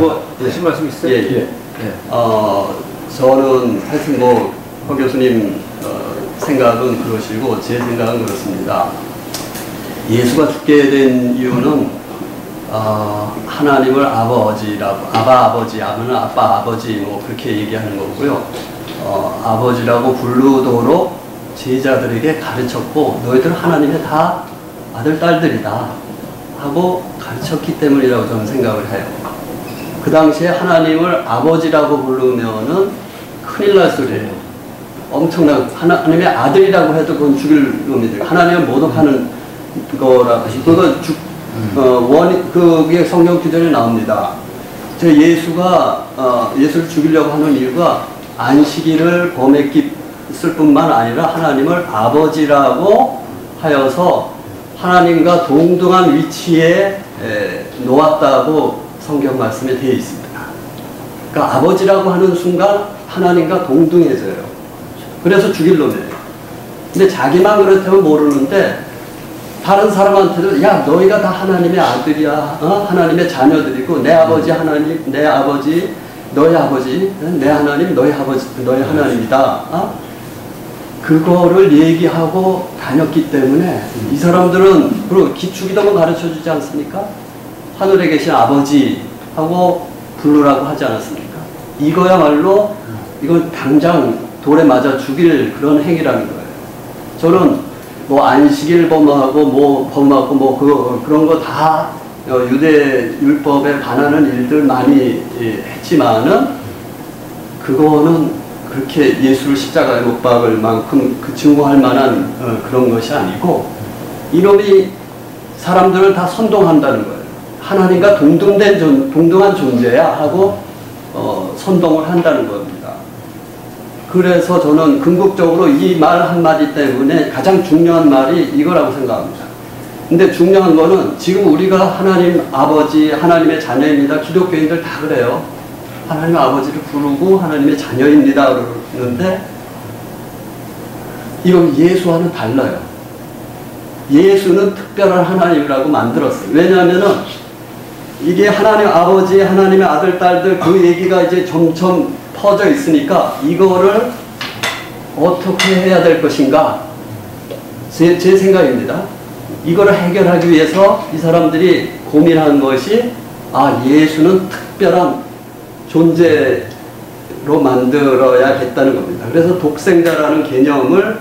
뭐 하실 말씀 있으세요? 예. 저는 하여튼 허 교수님 생각은 그러시고 제 생각은 그렇습니다. 예수가 죽게 된 이유는 하나님을 아버지라고, 아버지, 아버는 아빠, 아버지 뭐 그렇게 얘기하는 거고요. 아버지라고 부르도록 제자들에게 가르쳤고, 너희들 하나님의 다 아들, 딸들이다 하고 가르쳤기 때문이라고 저는 생각을 해요. 그 당시에 하나님을 아버지라고 부르면은 큰일 날 소리예요. 엄청난, 하나님의 아들이라고 해도 그건 죽일 놈이들. 하나님을 모독하는 거라. 그게 성경 규정에 나옵니다. 예수를 죽이려고 하는 이유가 안식일을 범했을 뿐만 아니라 하나님을 아버지라고 하여서 하나님과 동등한 위치에 놓았다고 성경 말씀에 되어 있습니다. 그러니까 아버지라고 하는 순간 하나님과 동등해져요. 그래서 죽일 놈이에요. 근데 자기만 그렇다면 모르는데 다른 사람한테도 야, 너희가 다 하나님의 아들이야, 하나님의 자녀들이고 내 아버지 하나님, 내 아버지, 너희 아버지, 내 하나님, 너희 아버지, 너희 하나님이다. 그거를 얘기하고 다녔기 때문에 이 사람들은 그리고 기축기도만 가르쳐주지 않습니까? 하늘에 계신 아버지하고 부르라고 하지 않았습니까? 이거야말로 이건 당장 돌에 맞아 죽일 그런 행위라는 거예요. 저는 뭐 안식일 범하고 그런 거 다 유대 율법에 반하는 일들 많이 했지만은 그거는 그렇게 예수를 십자가에 못 박을 만큼 증거할 만한 그런 것이 아니고 이놈이 사람들을 다 선동한다는 거예요. 하나님과 동등한 존재야 하고 선동을 한다는 겁니다. 그래서 저는 궁극적으로 이 말 한마디 때문에 가장 중요한 말이 이거라고 생각합니다. 근데 중요한 거는 지금 우리가 하나님 아버지, 하나님의 자녀입니다. 기독교인들 다 그래요. 하나님 아버지를 부르고 하나님의 자녀입니다 그러는데 이건 예수와는 달라요. 예수는 특별한 하나님이라고 만들었어요. 왜냐하면은 이게 하나님 아버지, 하나님의 아들, 딸들 그 얘기가 이제 점점 퍼져 있으니까 이거를 어떻게 해야 될 것인가 제 생각입니다. 이거를 해결하기 위해서 이 사람들이 고민한 것이 예수는 특별한 존재로 만들어야겠다는 겁니다. 그래서 독생자라는 개념을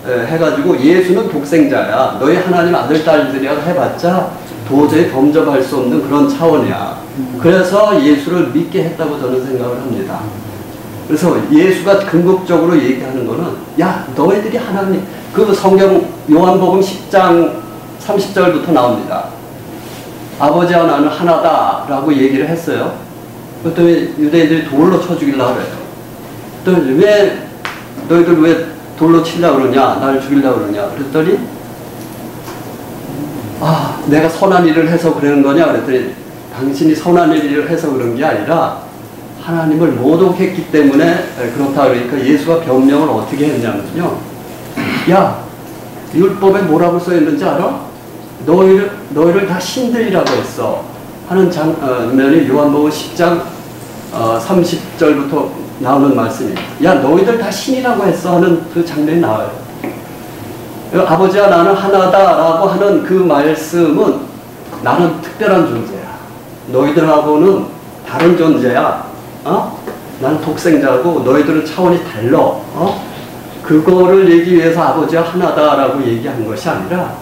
해가지고 예수는 독생자야. 너희 하나님 아들, 딸들이라고 해봤자 도저히 범접할 수 없는 그런 차원이야. 그래서 예수를 믿게 했다고 저는 생각을 합니다. 그래서 예수가 궁극적으로 얘기하는 거는 야, 너희들이 하나님, 그 성경 요한복음 10장 30절부터 나옵니다. 아버지와 나는 하나다라고 얘기를 했어요. 그랬더니 유대인들이 돌로 쳐 죽이려고 그래요. 또 너희들 왜 돌로 치려고 그러냐, 나를 죽이려고 그러냐 그랬더니 내가 선한 일을 해서 그러는 거냐 그랬더니 당신이 선한 일을 해서 그런 게 아니라 하나님을 모독했기 때문에 그렇다 그러니까 예수가 변명을 어떻게 했냐면요. 야, 율법에 뭐라고 써있는지 알아? 너희를 다 신들이라고 했어 하는 장면이 요한복음 10장 30절부터 나오는 말씀입니다. 야, 너희들 다 신이라고 했어 하는 그 장면이 나와요. 아버지와 나는 하나다라고 하는 그 말씀은 나는 특별한 존재야. 너희들하고는 다른 존재야. 나는 독생자고 너희들은 차원이 달라. 그거를 얘기 위해서 아버지와 하나다라고 얘기한 것이 아니라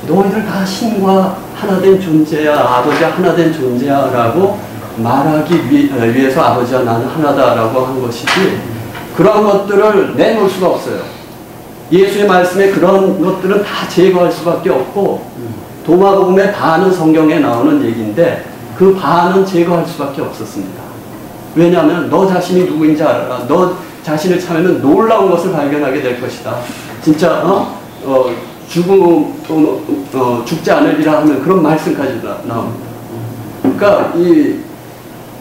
너희들 다 신과 하나된 존재야, 아버지와 하나된 존재야 라고 말하기 위해서 아버지와 나는 하나다라고 한 것이지 그런 것들을 내놓을 수가 없어요. 예수의 말씀에 그런 것들은 다 제거할 수밖에 없고 도마복음의 반은 성경에 나오는 얘기인데 그 반은 제거할 수밖에 없었습니다. 왜냐하면 너 자신이 누구인지 알아라. 너 자신을 참으면 놀라운 것을 발견하게 될 것이다. 진짜 죽지 않으리라 하면 그런 말씀까지 나옵니다. 그러니까 이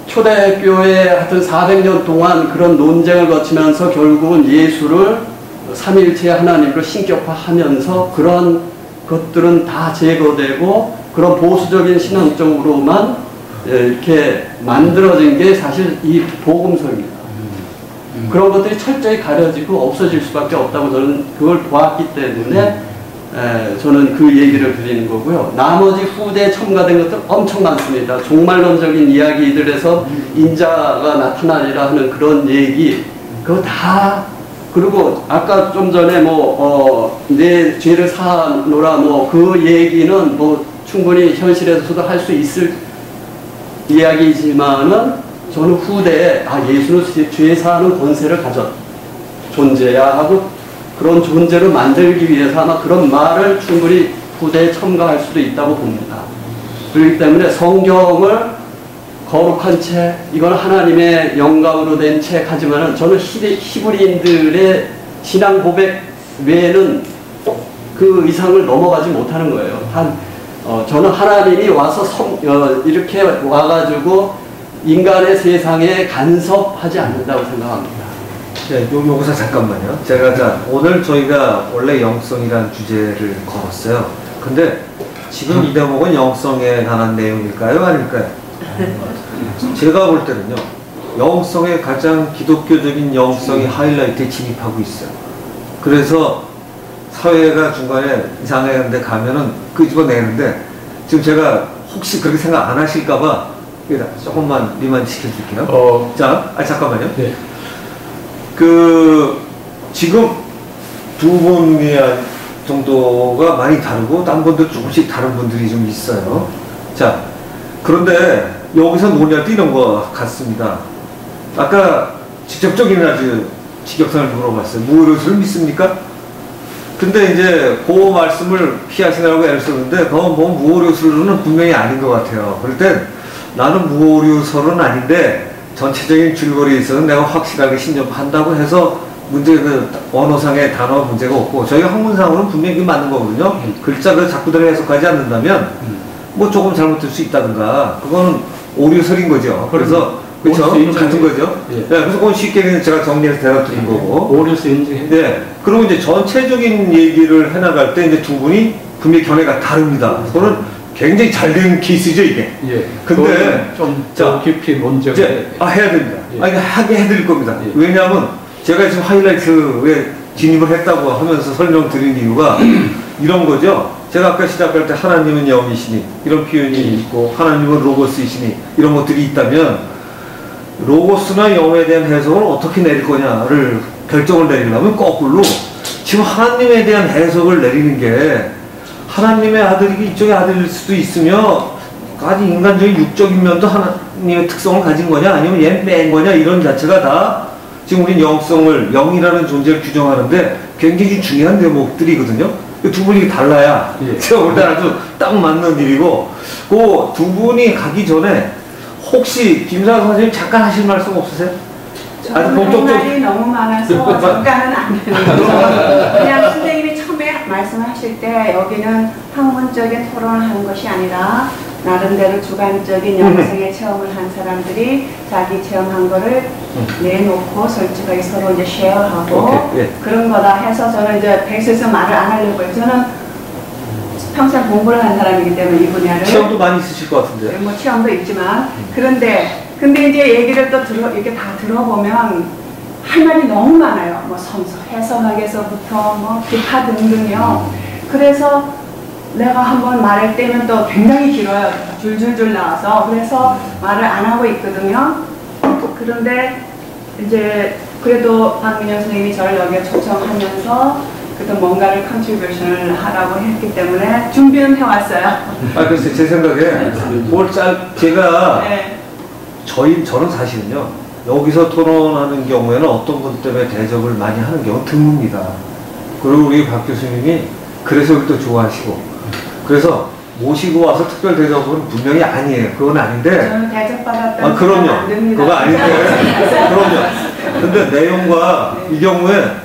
초대교회 하여튼 400년 동안 그런 논쟁을 거치면서 결국은 예수를 삼위일체 하나님으로 신격화하면서 그런 것들은 다 제거되고 그런 보수적인 신앙적으로만 이렇게 만들어진 게 사실 이 복음서입니다. 그런 것들이 철저히 가려지고 없어질 수밖에 없다고 저는 그걸 보았기 때문에 저는 그 얘기를 드리는 거고요. 나머지 후대에 첨가된 것들 엄청 많습니다. 종말론적인 이야기들에서 인자가 나타나리라 하는 그런 얘기, 그거 다, 그리고 아까 좀 전에 내 죄를 사노라 그 얘기는 충분히 현실에서도 할 수 있을 이야기지만은 저는 후대에 예수는 죄 사하는 권세를 가졌 존재야 하고 그런 존재로 만들기 위해서 아마 그런 말을 충분히 후대에 첨가할 수도 있다고 봅니다. 그렇기 때문에 성경을 거룩한 책, 이건 하나님의 영감으로 된 책 하지만은 저는 히브리인들의 신앙 고백 외에는 그 이상을 넘어가지 못하는 거예요. 저는 하나님이 와서 이렇게 와가지고 인간의 세상에 간섭하지 않는다고 생각합니다. 네, 여기서 잠깐만요. 오늘 저희가 원래 영성이라는 주제를 걸었어요. 근데 지금 이 대목은 영성에 관한 내용일까요? 아닐까요? 제가 볼 때는요, 영성의 가장 기독교적인 영성이 하이라이트에 진입하고 있어요. 그래서 사회가 중간에 이상한 데 가면은 끄집어내는데, 지금 제가 혹시 그렇게 생각 안 하실까봐 조금만 리마인드 시켜줄게요. 잠깐만요. 네. 지금 두 분이 정도가 많이 다르고, 딴 분들 조금씩 다른 분들이 좀 있어요. 그런데 여기서 논의할 때 이런 거 같습니다. 아까 직접적인 아주 직역선을 물어봤어요. 무오류수를 믿습니까? 근데 이제 그 말씀을 피하시느라고 애를 썼는데, 그건 무오류설은 분명히 아닌 것 같아요. 그럴 땐 나는 무오류설은 아닌데 전체적인 줄거리에 있어서 내가 확실하게 신접한다고 해서 언어상의 단어 문제가 없고, 저희가 학문상으로는 분명히 맞는 거거든요. 글자를 자꾸대로 해석하지 않는다면 조금 잘못될 수 있다든가, 그거는 오류설인 거죠. 그래서 그렇죠? 같은 거죠. 예. 네, 그래서 그건 쉽게 제가 정리해서 대답 드린 거고. 오류수 인증해. 네. 그리고 이제 전체적인 얘기를 해나갈 때 이제 두 분이 분명히 견해가 다릅니다. 그거는 굉장히 잘된 케이스죠, 이게. 예. 근데 좀 깊이 먼저 해야 됩니다. 예. 하게 해드릴 겁니다. 예. 왜냐하면 제가 지금 하이라이트에 진입을 했다고 하면서 설명드린 이유가 이런 거죠. 제가 아까 시작할 때 하나님은 영이시니 이런 표현이 있고, 하나님은 로고스이시니 이런 것들이 있다면, 로고스나 영에 대한 해석을 어떻게 내릴 거냐를 결정을 내리려면 거꾸로 지금 하나님에 대한 해석을 내리는 게, 하나님의 아들이 이쪽의 아들일 수도 있으며 아주 인간적인 육적인 면도 하나님의 특성을 가진 거냐, 아니면 얘는 뺀 거냐, 이런 자체가 다 지금 우린 영성을, 영이라는 존재를 규정하는데 굉장히 중요한 대목들이거든요. 두 분이 달라야 제가 볼 때는 아주 딱 맞는 일이고, 그 두 분이 가기 전에 혹시 김사학 선생님 잠깐 하실 말씀 없으세요? 아주 본격적으로 말이 너무 많아서 잠깐은 안 되는 거죠. 그냥 선생님이 처음에 말씀하실 때 여기는 학문적인 토론을 하는 것이 아니라 나름대로 주관적인 영성의 체험을 한 사람들이 자기 체험한 거를 내놓고 솔직하게 서로 이제 쉐어하고 그런 거다 해서, 저는 이제 베이스에서 말을 안 하려고 해요. 저는 평생 공부를 한 사람이기 때문에 이 분야를. 체험도 많이 있으실 것 같은데. 뭐 체험도 있지만, 근데 이제 얘기를 또 이렇게 다 들어보면 할 말이 너무 많아요. 성서 해석학에서부터 기타 등등요. 그래서 내가 한번 말할 때는 또 굉장히 길어요. 줄줄줄 나와서. 그래서 말을 안 하고 있거든요. 그런데 이제 그래도 박민영 선생님이 저를 여기에 초청하면서 그래도 뭔가를 컨트리뷰션을 하라고 했기 때문에 준비는 해왔어요. 글쎄 제 생각에 제가 저는 사실은요, 여기서 토론하는 경우에는 어떤 분 때문에 대접을 많이 하는 경우는 드뭅니다. 그리고 우리 박 교수님이 그래서 또 좋아하시고, 그래서 모시고 와서 특별 대접은 분명히 아니에요. 그건 아닌데. 저는 대접받았다는 그럼요. 안 됩니다. 그거 아닌데. 그럼요. 근데 내용과 이 경우에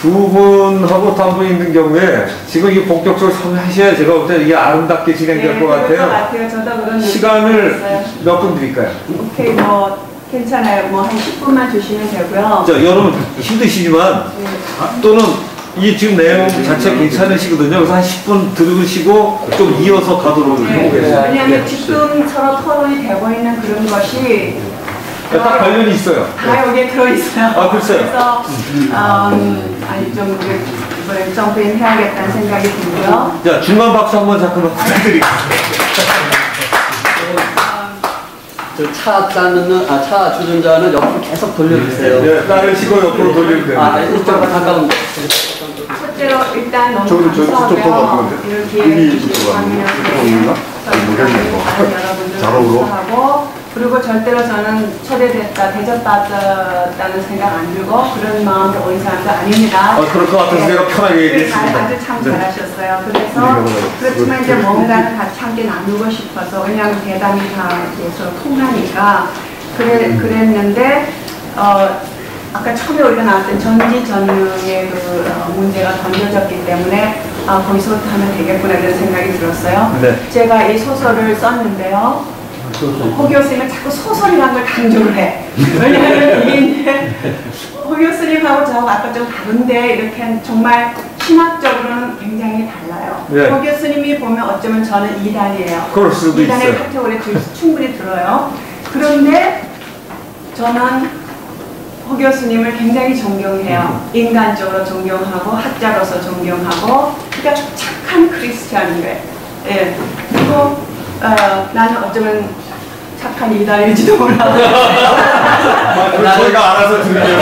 두 분하고 또 한 분 있는 경우에 지금 이 본격적으로 참여하셔야 제가 볼 때 이게 아름답게 진행될 것 같아요. 저도 그런 시간을 몇 분 드릴까요? 오케이, 괜찮아요. 한 10분만 주시면 되고요. 여러분 힘드시지만 또는 이 지금 내용 자체 괜찮으시거든요. 그래서 한 10분 들으시고 좀 이어서 가도록 해보겠습니다. 왜냐하면 지금 서로 토론이 되고 있는 그런 것이 딱 관련이 있어요. 다 여기에 들어있어요. 아, 글쎄요. 그래서 아니 좀 이번에 점프인 해야겠다는 생각이 들고요. 자, 중간 박수 한번 잠깐만 부탁드리겠습니다. 차 주전자는 옆으로 계속 돌려주세요. 네, 따르시고 옆으로 돌리면 됩니다. 이쪽으로 가까운. 첫째로 일단 너무 저쪽도 감사하고요. 바꾸면 돼. 이렇게 여기 주신 있는가? 여러분들 자로우러? 감사하고 그리고 절대로 저는 초대됐다, 대접받았다는 생각 안 들고 그런 마음으로 온 사람도 아닙니다. 그럴 것 같아서 제가 편하게 얘기했습니다. 아주 참 잘하셨어요. 그래서 그렇지만 이제 뭔가를 같이 함께 나누고 싶어서 왜냐하면 대담이 다 이렇게 서로 통하니까 그랬는데 아까 처음에 우리가 나왔던 전지전능의 그 문제가 던져졌기 때문에 거기서부터 하면 되겠구나 이런 생각이 들었어요. 네. 제가 이 소설을 썼는데요. 허 교수님은 자꾸 소설이라는 걸 강조를 해. 왜냐하면 이게 이제 허 교수님하고 저하고 아까 좀 다른데 이렇게 정말 신학적으로는 굉장히 달라요. 네. 허 교수님이 보면 어쩌면 저는 이단이에요. 그럴 수도 이단의 있어요. 카테고리에 충분히 들어요. 그런데 저는 허 교수님을 굉장히 존경해요. 인간적으로 존경하고 학자로서 존경하고 그러니까 착한 크리스찬이에요. 예. 그리고 나는 어쩌면 착한 이단일지도 몰라요. 저희가 알아서 드릴게요.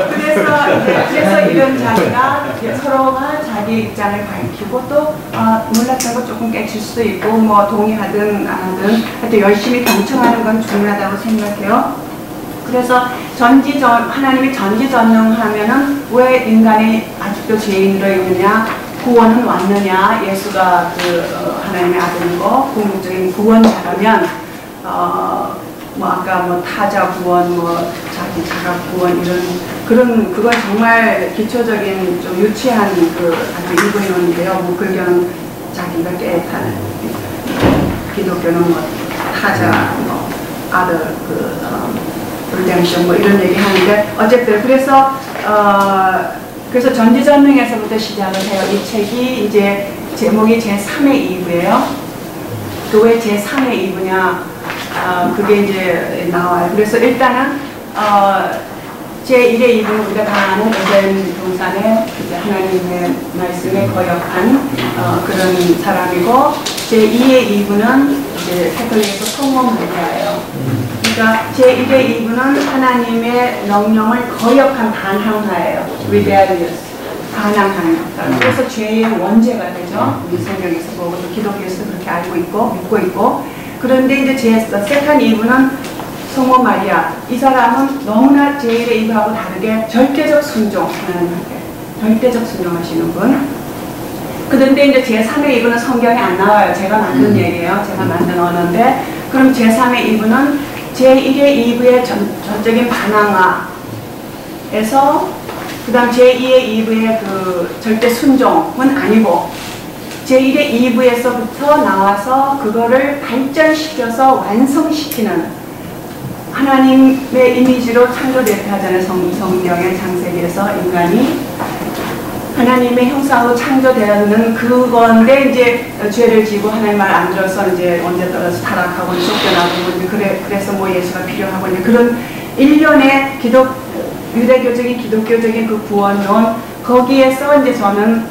그래서 이런 자리가 서로가 자기 입장을 밝히고 또 몰랐던 거 조금 깨칠 수도 있고 뭐 동의하든 안 하든 하여튼 열심히 경청하는 건 중요하다고 생각해요. 그래서 하나님이 전지전능하면은 왜 인간이 아직도 죄인으로 있느냐? 구원은 왔느냐? 예수가 하나님의 아들이고 궁극적인 구원자라면 뭐 아까 뭐 타자 구원, 뭐 자기 자각 구원 그건 정말 기초적인 좀 유치한 아주 일부이론인데요. 뭐 불교는 자기가 깨끗한, 기독교는 뭐 타자, 뭐 아들 불량성 뭐 이런 얘기 하는데 어쨌든 그래서 전지전능에서부터 시작을 해요. 이 책이 이제 제목이 제3의 2부예요. 그 왜 제3의 2부냐? 그게 이제 나와요. 그래서 일단은 제1의 2부는 우리가 다 아는 에덴 동산에 이제 하나님의 말씀에 거역한 그런 사람이고 제2의 2부는 이제 캐톨릭에서 성모 마리아예요. 그러니까 제1의 2부는 하나님의 명령을 거역한 반항하예요. rebellious, 반항하는. 그래서 죄의 원죄가 되죠. 우리 성경에서 보고 또 기독교에서도 그렇게 알고 있고 믿고 있고. 그런데 이제 세컨 2부는 성모 마리아. 이 사람은 너무나 제1의 2부하고 다르게 절대적 순종 하나님한테. 절대적 순종하시는 분. 그런데 이제 제3의 2부는 성경에 안 나와요. 제가 만든 얘기예요. 제가 만든 언어인데 그럼 제3의 2부는 제1의 2부의 전적인 반항화에서 그 다음 제2의 2부의 절대 순종은 아니고 제1의 2부에서부터 나와서 그거를 발전시켜서 완성시키는 하나님의 이미지로 창조됐다 하잖아요. 성경의 창세기에서 인간이 하나님의 형상으로 창조되었는 그건데 이제 죄를 지고 하나님 말 안 들어서 이제 언제 떨어서 타락하고 쫓겨나고 그래서 뭐 예수가 필요하고 이제 그런 일련의 유대교적인 기독교적인 그 구원론 거기에서 이제 저는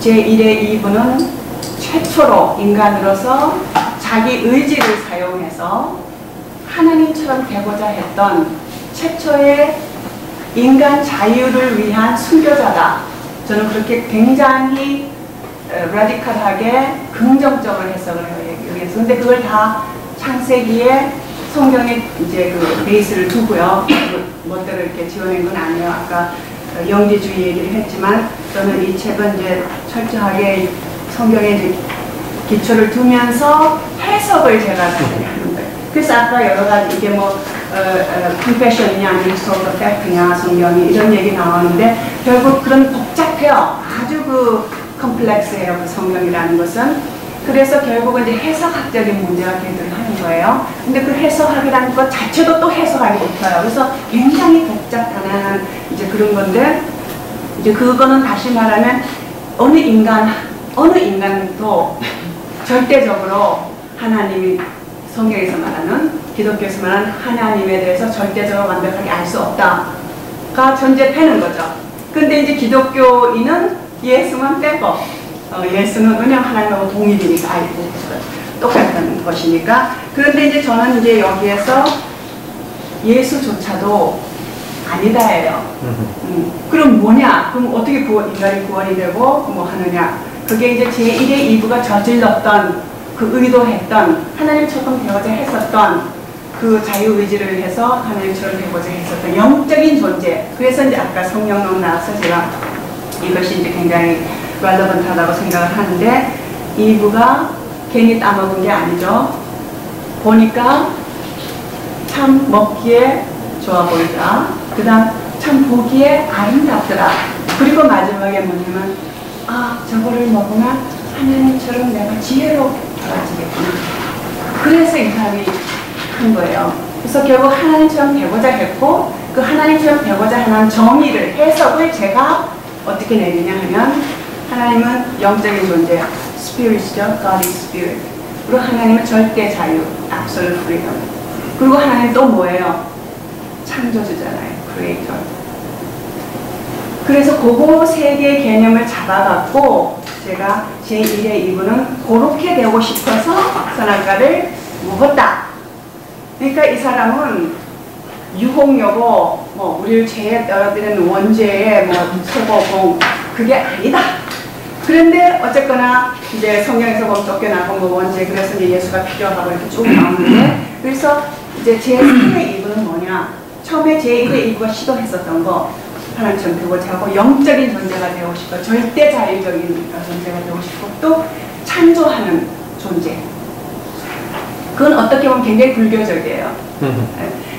제1의 2부는 최초로 인간으로서 자기 의지를 사용해서 하나님처럼 되고자 했던 최초의 인간 자유를 위한 순교자다. 저는 그렇게 굉장히 라디컬하게 긍정적으로 해석을 해요. 여기에서. 근데 그걸 다 창세기에 성경에 이제 베이스를 두고요. 멋대로 이렇게 지어낸 건 아니에요. 아까 영지주의 얘기를 했지만 저는 이 책은 이제 철저하게 성경에 이제 기초를 두면서 해석을 제가 하는 거예요. 그래서 아까 여러 가지 이게 뭐 confession이냐 아니면 soul effect냐 성경이 이런 얘기 나오는데 결국 그런 복잡해요. 아주 컴플렉스해요. 그 성경이라는 것은. 그래서 결국은 이제 해석학적인 문제가 걔들을 하는 거예요. 근데 그 해석하기라는 것 자체도 또 해석하기 못해요. 그래서 굉장히 복잡한 이제 그런 건데, 이제 그거는 다시 말하면 어느 인간도 절대적으로 하나님이 성경에서 말하는, 기독교에서 말하는 하나님에 대해서 절대적으로 완벽하게 알 수 없다가 전제되는 거죠. 근데 이제 기독교인은 예수만 빼고, 예수는 그냥 하나님하고 동일이니까 알고 똑같은 것이니까. 그런데 이제 저는 이제 여기에서 예수조차도 아니다예요. 그럼 뭐냐? 그럼 어떻게 인간이 구원이 되고 뭐 하느냐? 그게 이제 제1의 2부가 저질렀던, 그 의도했던, 하나님처럼 되고자 했었던 그 자유의지를 해서 하나님처럼 되고자 했었던 영적인 존재. 그래서 이제 아까 성령론 나와서 제가 이것이 이제 굉장히 relevant하다고 생각을 하는데, 2부가 괜히 따먹은 게 아니죠. 보니까 참 먹기에 좋아 보이더라. 그 다음 참 보기에 아름답더라. 그리고 마지막에 뭐냐면, 아, 저거를 먹으면 하나님처럼 내가 지혜로워지겠구나. 그래서 이 사람이 큰 거예요. 그래서 결국 하나님처럼 되고자 했고, 그 하나님처럼 되고자 하는 정의를, 해석을 제가 어떻게 내리냐 하면, 하나님은 영적인 존재, Spirit이죠. God is Spirit. 그리고 하나님은 절대 자유, Absolute Freedom. 그리고 하나님 또 뭐예요? 창조주잖아요. Creator. 그래서 그거 세 개의 개념을 잡아갖고 제가 제1의 2부는 그렇게 되고 싶어서 선악과를 먹었다. 그러니까 이 사람은 유혹여고, 뭐 우리를 죄에 떨어뜨리는 원죄의 뭐 소고공, 그게 아니다. 그런데 어쨌거나 이제 성경에서 보면 쫓겨나고 뭐 원죄, 그래서 이제 예수가 필요하고 이렇게 쭉 나오는데, 그래서 이제 제3의 2부는 뭐냐? 처음에 제1의 2부가 시도했었던 거, 하나님처럼 되고자 하고 영적인 존재가 되고 싶고, 절대 자율적인 존재가 되고 싶고, 또 창조하는 존재. 그건 어떻게 보면 굉장히 불교적이에요.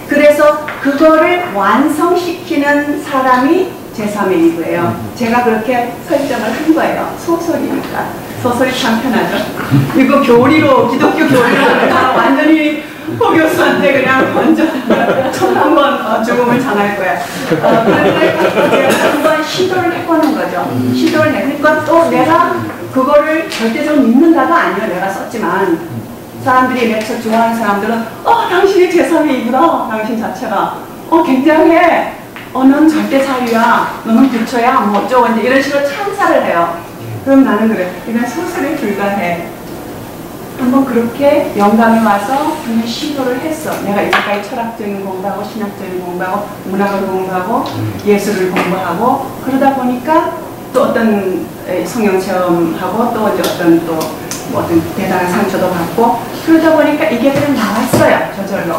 그래서 그거를 완성시키는 사람이 제3의 2부예요. 제가 그렇게 설정을 한 거예요. 소설이니까. 소설이 참 편하죠. 이거 교리로, 기독교 교리로 하니까 완전히 포 교수한테 그냥 완전 천한번 죽음을 당할 거야. 그런데 제가 한번 시도를 해보는 거죠. 시도를 해보니까 또 내가 그거를 절대적으로 믿는다가 아니에요. 내가 썼지만. 사람들이 렉처 좋아하는 사람들은 당신이 제3의 2부다. 당신 자체가 굉장해. 넌 절대 자유야. 너는 부처야. 뭐 어쩌고 이제 이런 식으로 찬사를 해요. 그럼 나는 그래. 이건 소설에 불과해. 한번 그렇게 영감이 와서 그냥 시도를 했어. 내가 이제까지 철학적인 공부하고 신학적인 공부하고 문학을 공부하고 예술을 공부하고 그러다 보니까 또 어떤 성경 체험하고 또 이제 어떤 대단한 상처도 받고 그러다 보니까 이게 그냥 나왔어요. 저절로.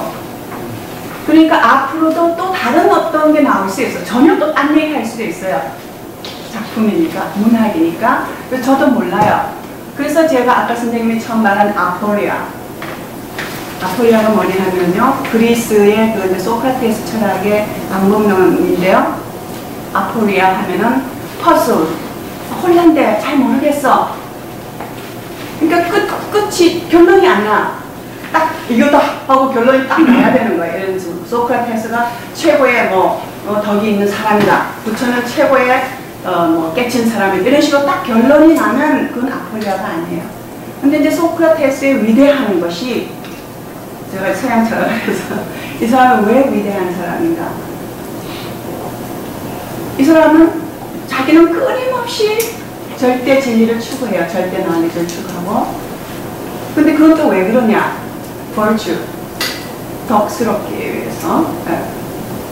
그러니까 앞으로도 또 다른 어떤 게 나올 수 있어요. 전혀 또 딴 얘기 할 수도 있어요. 작품이니까, 문학이니까. 그래서 저도 몰라요. 그래서 제가 아까 선생님이 처음 말한 아포리아. 아포리아가 뭐냐면요. 그리스의 그 이제 소크라테스 철학의 방법론인데요. 아포리아 하면은 퍼즐. 혼란돼. 잘 모르겠어. 그러니까 끝이 결론이 안 나. 딱 이거다 하고 결론이 딱 나야 되는 거예요. 예를 들어서 소크라테스가 최고의 덕이 있는 사람이다. 부처는 최고의 깨친 사람이다. 이런 식으로 딱 결론이 나면 그건 아포리아가 아니에요. 근데 이제 소크라테스의 위대한 것이 제가 서양 철학을 해서 이 사람은 왜 위대한 사람인가? 이 사람은 자기는 끊임없이 절대 진리를 추구해요. 절대 knowledge를 추구하고. 근데 그건 또 왜 그러냐? virtue. 덕스럽기 위해서.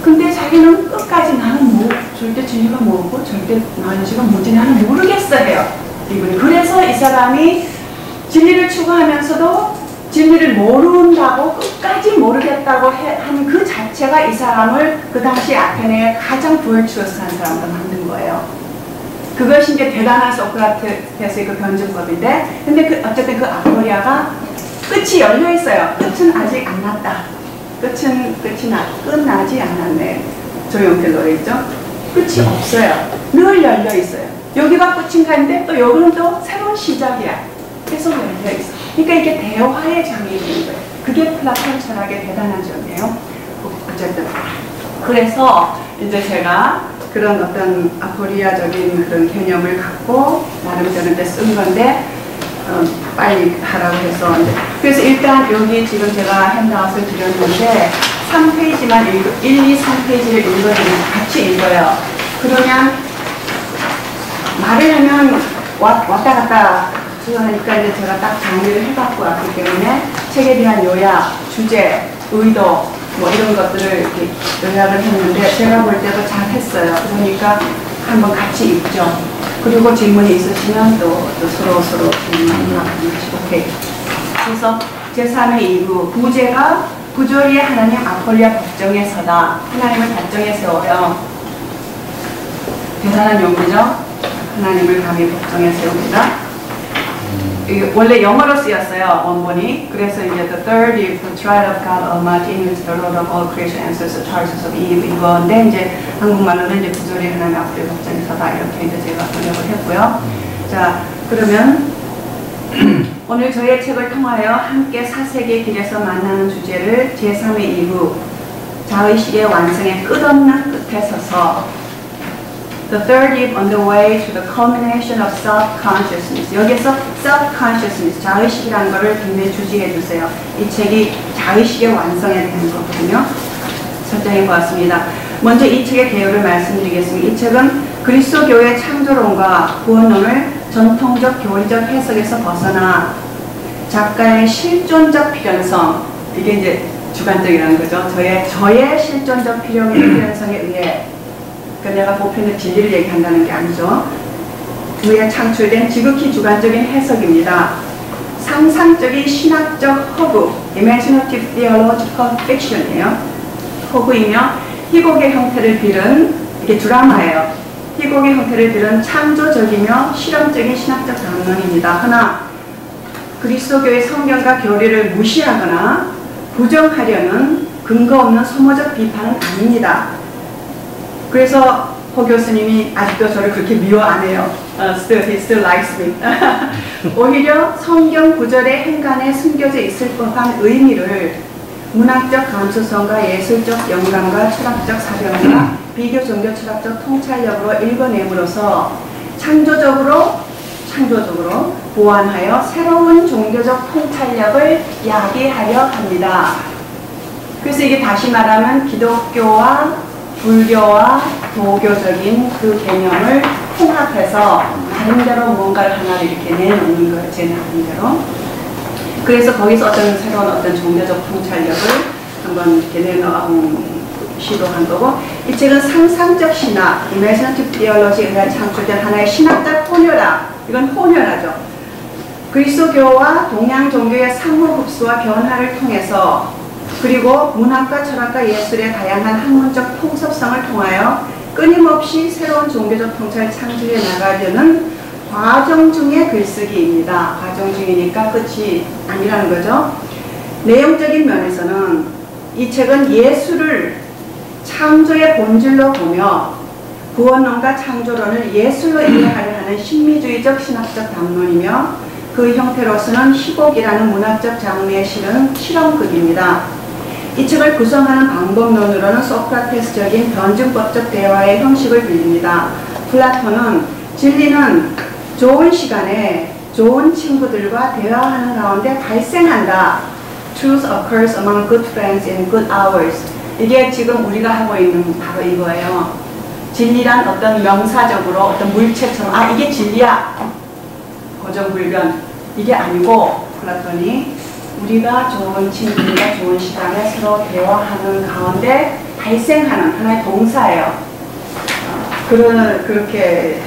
근데 자기는 끝까지 나는 절대 진리가 뭐고 절대 knowledge가 뭔지 나는 모르겠어 해요. 이분이. 그래서 이 사람이 진리를 추구하면서도 진리를 모른다고 끝까지 모르겠다고 하는 그 자체가 이 사람을 그 당시 아테네의 가장 virtuous한 사람으로 만든 거예요. 그것이 이제 대단한 소크라테스의 그 변증법인데, 근데 어쨌든 그 아포리아가 끝이 열려 있어요. 끝은 아직 안 났다. 끝나지 않았네. 조용필 노래 있죠? 끝이 없어요. 늘 열려 있어요. 여기가 끝인가 했는데 또 여기는 또 새로운 시작이야. 계속 열려 있어. 그러니까 이게 대화의 장이 되는 거예요. 그게 플라톤 철학의 대단한 점이에요. 어쨌든 그래서 이제 제가 그런 어떤 아포리아적인 그런 개념을 갖고 나름대로 이제 쓴 건데 빨리 하라고 해서 이제 그래서 일단 여기 지금 제가 핸드아웃을 드렸는데 3페이지만 1, 2, 3페이지를 읽어드리면 같이 읽어요. 그러면 말을 하면 왔다 갔다 하니까 이제 제가 딱 정리를 해갖고 왔기 때문에 책에 대한 요약, 주제, 의도 뭐 이런 것들을 이렇게 요약을 했는데 제가 볼 때도 잘 했어요. 그러니까 한번 같이 읽죠. 그리고 질문이 있으시면 또 서로 질문하고 오케이. 그래서 제3의 이유 부제가 부조리의 하나님 아폴리아 법정에 서다. 하나님을 법정에 세워요. 대단한 용기죠. 하나님을 감히 법정에 세웁니다. 원래 영어로 쓰였어요, 원본이. 그래서 이제 the third is the trial of God Almighty in which the Lord of all creation answers the charges of Eve 이건데 이제 한국말로는 이제 부조리 하나님 앞에 법정에 서다 이렇게 이제 제가 번역을 했고요. 자, 그러면 오늘 저의 책을 통하여 함께 사색의 길에서 만나는 주제를 제3의 이후 자의식의 완성의 끝없는 끝에 서서 The third eve on the way to the culmination of self-consciousness. 여기서 self-consciousness, 자의식이라는 것을 굉장히 주지해 주세요. 이 책이 자의식의 완성에 대한 거거든요. 설정해 보았습니다. 먼저 이 책의 개요를 말씀드리겠습니다. 이 책은 그리스도교의 창조론과 구원론을 전통적 교리적 해석에서 벗어나 작가의 실존적 필연성, 이게 이제 주관적이라는 거죠. 저의 실존적 필연성에 의해 내가 보편의 진리를 얘기한다는 게 아니죠. 의해 창출된 지극히 주관적인 해석입니다. 상상적인 신학적 허구, imaginative theological fiction이에요. 허구이며 희곡의 형태를 빌은, 이게 드라마예요. 희곡의 형태를 빌은 창조적이며 실험적인 신학적 담론입니다. 그러나 그리스도교의 성경과 교리를 무시하거나 부정하려는 근거 없는 소모적 비판은 아닙니다. 그래서 호 교수님이 아직도 저를 그렇게 미워 안 해요. He still likes me. 오히려 성경 구절의 행간에 숨겨져 있을 법한 의미를 문학적 감수성과 예술적 영감과 철학적 사변과 비교 종교 철학적 통찰력으로 읽어냄으로써 창조적으로 보완하여 새로운 종교적 통찰력을 야기하려 합니다. 그래서 이게 다시 말하면 기독교와 불교와 도교적인 그 개념을 통합해서 나름대로 뭔가를 하나를 이렇게 내놓는 거예요. 제 나름대로. 그래서 거기서 어떤 새로운 어떤 종교적 통찰력을 한번 이렇게 시도한 거고, 이 책은 상상적 신학, imaginative theology에 의해 창출된 하나의 신학적 혼혈학, 이건 혼혈하죠. 그리스도교와 동양 종교의 상호 흡수와 변화를 통해서 그리고 문학과 철학과 예술의 다양한 학문적 통섭성을 통하여 끊임없이 새로운 종교적 통찰을 창출해 나가려는 과정 중의 글쓰기입니다. 과정 중이니까 끝이 아니라는 거죠. 내용적인 면에서는 이 책은 예술을 창조의 본질로 보며 구원론과 창조론을 예술로 이해하려 하는 신미주의적 신학적 담론이며 그 형태로서는 희곡이라는 문학적 장르에 실은 실험극입니다. 이 책을 구성하는 방법론으로는 소크라테스적인 변증법적 대화의 형식을 빌립니다. 플라톤은 진리는 좋은 시간에 좋은 친구들과 대화하는 가운데 발생한다. Truth occurs among good friends in good hours. 이게 지금 우리가 하고 있는 바로 이거예요. 진리란 어떤 명사적으로 어떤 물체처럼 이게 진리야. 고정불변. 이게 아니고 플라톤이 우리가 좋은 친구들과 좋은 시간에 서로 대화하는 가운데 발생하는 하나의 동사예요. 그렇게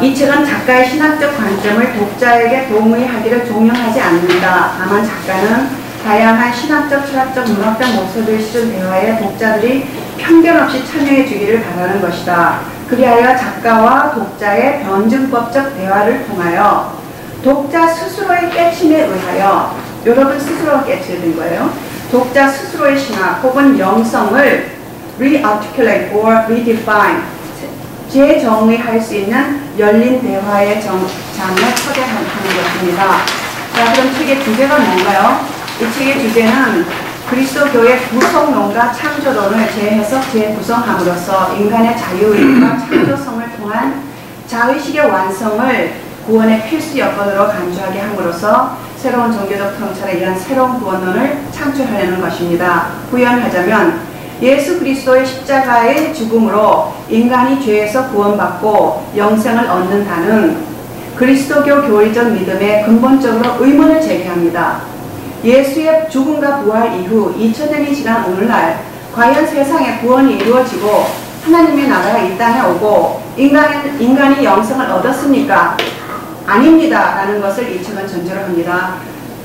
이 책은 작가의 신학적 관점을 독자에게 동의하기를 종용하지 않는다. 다만 작가는 다양한 신학적, 철학적, 문학적 목소리를 실은 대화에 독자들이 편견 없이 참여해 주기를 바라는 것이다. 그리하여 작가와 독자의 변증법적 대화를 통하여 독자 스스로의 깨침에 의하여, 여러분 스스로가 깨치게 된 거예요. 독자 스스로의 신학 혹은 영성을 re-articulate or redefine, 재정의할 수 있는 열린 대화의 장을 초대하는 것입니다. 자, 그럼 책의 주제가 뭔가요? 이 책의 주제는 그리스도 교회 구성론과 창조론을 재해석, 재구성함으로써 인간의 자유의식과 창조성을 통한 자의식의 완성을 구원의 필수 여건으로 간주하게 함으로써 새로운 종교적 통찰에 의한 새로운 구원론을 창출하려는 것입니다. 구현하자면 예수 그리스도의 십자가의 죽음으로 인간이 죄에서 구원받고 영생을 얻는다는 그리스도교 교리적 믿음에 근본적으로 의문을 제기합니다. 예수의 죽음과 부활 이후 2000년이 지난 오늘날 과연 세상에 구원이 이루어지고 하나님의 나라가 이 땅에 오고 인간이 영생을 얻었습니까? 아닙니다. 라는 것을 이 책은 전제로 합니다.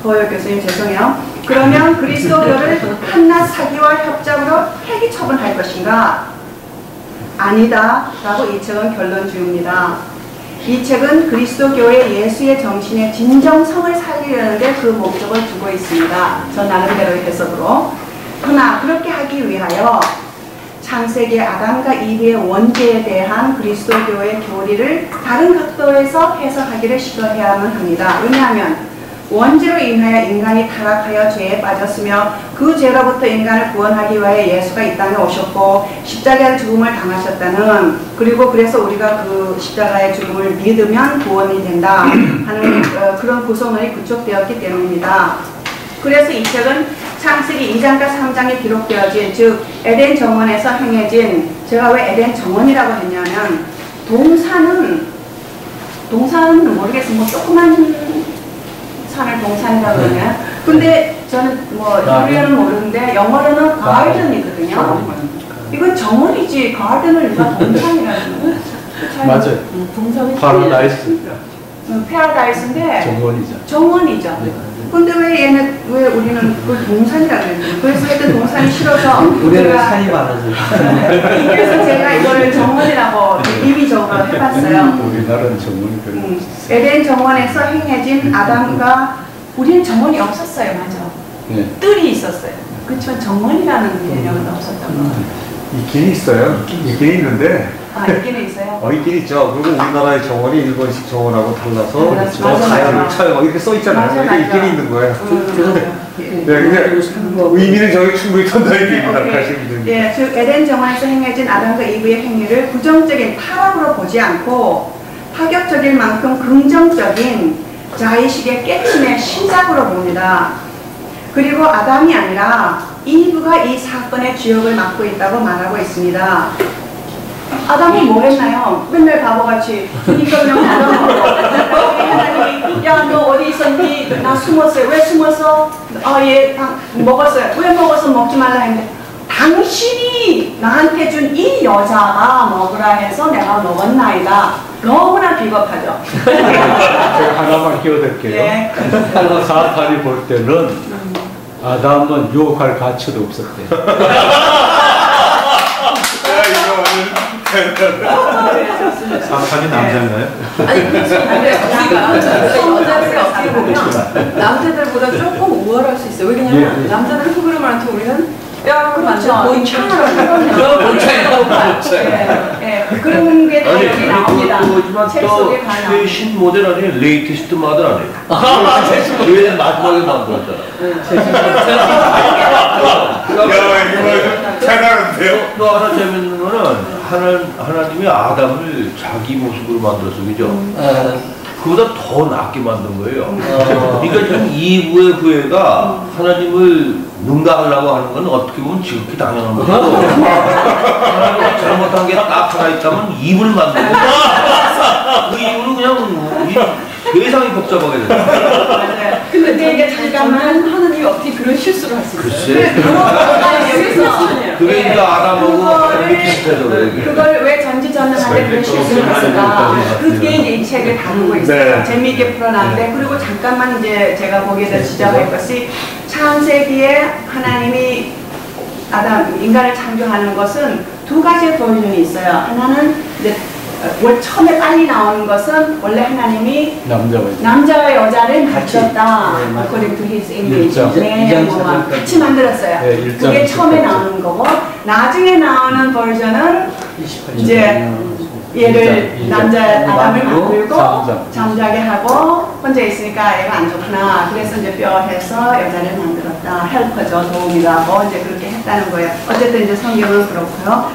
고요 교수님 죄송해요. 그러면 그리스도교를 한낱 사기와 협작으로 폐기 처분할 것인가? 아니다. 라고 이 책은 결론 지읍니다. 이 책은 그리스도교의 예수의 정신의 진정성을 살리려는 데 그 목적을 두고 있습니다. 저 나름대로의 해석으로. 그러나 그렇게 하기 위하여 창세기 아담과 이브의 원죄에 대한 그리스도교의 교리를 다른 각도에서 해석하기를 시도해야만 합니다. 왜냐하면 원죄로 인하여 인간이 타락하여 죄에 빠졌으며 그 죄로부터 인간을 구원하기 위해 예수가 이 땅에 오셨고 십자가의 죽음을 당하셨다는, 그리고 그래서 우리가 그 십자가의 죽음을 믿으면 구원이 된다 하는 그런 구성론이 구축되었기 때문입니다. 그래서 이 책은 창세기 2장과 3장에 기록되어진, 즉 에덴 정원에서 행해진, 제가 왜 에덴 정원이라고 했냐면 동산은 모르겠어요. 뭐 조그만 산을 동산이라고 그러냐. 근데 저는 뭐 히브리어는 모르는데 영어로는 가든이거든요. 이건 정원이지 가든을 누가 동산이라는 거예요? 맞아요. 동산이 파라다이스. 패러다이스인데 정원이죠. 네. 근데 왜 우리는 그걸 동산이라고 그랬죠? 그래서 하여튼 동산이 싫어서 우리는 산이 많아서. 그래서 제가 이거를 정원이라고 임의적으로 해봤어요. 우리나라는 정원이 별로 에덴 정원에서 행해진 아담과, 우리는 정원이 없었어요. 맞아. 네. 뜰이 있었어요. 그렇지만 정원이라는 개념은 없었던 거예요. 있긴 있어요. 있긴 있는데. 아, 있기는 있어요. 있긴 있죠. 그리고 우리나라의 정원이 일본식 정원하고 달라서 맞아, 뭐 맞아, 가야를 맞아. 차요 이렇게 써 있잖아요. 맞아, 이게 맞아. 있긴 있는 거예요. 예. 네, 근데 의미는 저희 충분히 전달이 됩니다. 가시면 됩니다. 예, 즉 에덴 정원에서 행해진 아담과 이브의 행위를 부정적인 타락으로 보지 않고 파격적일 만큼 긍정적인 자의식의 깨침의 시작으로 봅니다. 그리고 아담이 아니라 이브가 이 사건의 주역을 맡고 있다고 말하고 있습니다. 아담이 뭐 했나요? 맨날 바보같이 그러니까 그냥 받아먹고 하나님이 야 너 어디 있었니? 나 숨었어요. 왜 숨었어? 얘 먹었어요. 왜 먹어서 먹지 말라 했는데 당신이 나한테 준 이 여자가 먹으라 해서 내가 먹었나이다. 너무나 비겁하죠. 제가 하나만 끼워댈게요. 네. 사탄이 볼 때는 아담은 유혹할 가치도 없었대요. 사탄이 남자인가요? 아니 근데 여자들이 어떻게 보면 남자들보다 조금 우월할 수 있어요. 왜냐면 남자들 속으로 말하면 우리는 그렇죠. 본 그런 게 여기 나옵니다. 책 속에 다 나옵니다. 최신 모델 아니에요? 레이티스트 모델 아니에요? 왜 마지막에 만들었잖아. 대단한데요? 또 하나 재밌는 거는 하나님이 아담을 자기 모습으로 만들었어, 그죠? 그보다 더 낫게 만든 거예요. 그러니까 지금 이브의 후회가 하나님을 능가하려고 하는 건 어떻게 보면 지극히 당연한 거고, 하나님이 잘못한 게 딱 하나 있다면 이브를 만든 거고, 그 이브는 그냥 세상이 복잡하게 됐어요. 근데 이게 잠깐만 하나님이 어떻게 그런 실수를 할 수 있어요? 글쎄. 그게 이제 아담하고 비슷해서 그래. 그걸 왜 전지전능한데 그런 실수를 했을까? 그게 이제 이 책을 다루고 있어요. 네. 재미있게 풀어놨는데, 그리고 잠깐만 이제 제가 거기에다 지적할 것이, 창세기에 하나님이 인간을 창조하는 것은 두 가지의 버전이 있어요. 하나는 이제 처음에 빨리 나오는 것은 원래 하나님이 남자와 여자를 만들었다. according to his image. 네, 같이 만들었어요. 네, 그게 처음에 나오는 거고, 나중에 나오는 버전은 이제 얘를 인자, 남자 아담을 만들고 만들고 잠자게 하고 혼자 있으니까 애가 안 좋구나. 그래서 이제 뼈해서 여자를 만들었다. 헬퍼죠. 도움이 하고 이제 그렇게 했다는 거예요. 어쨌든 이제 성경은 그렇고요.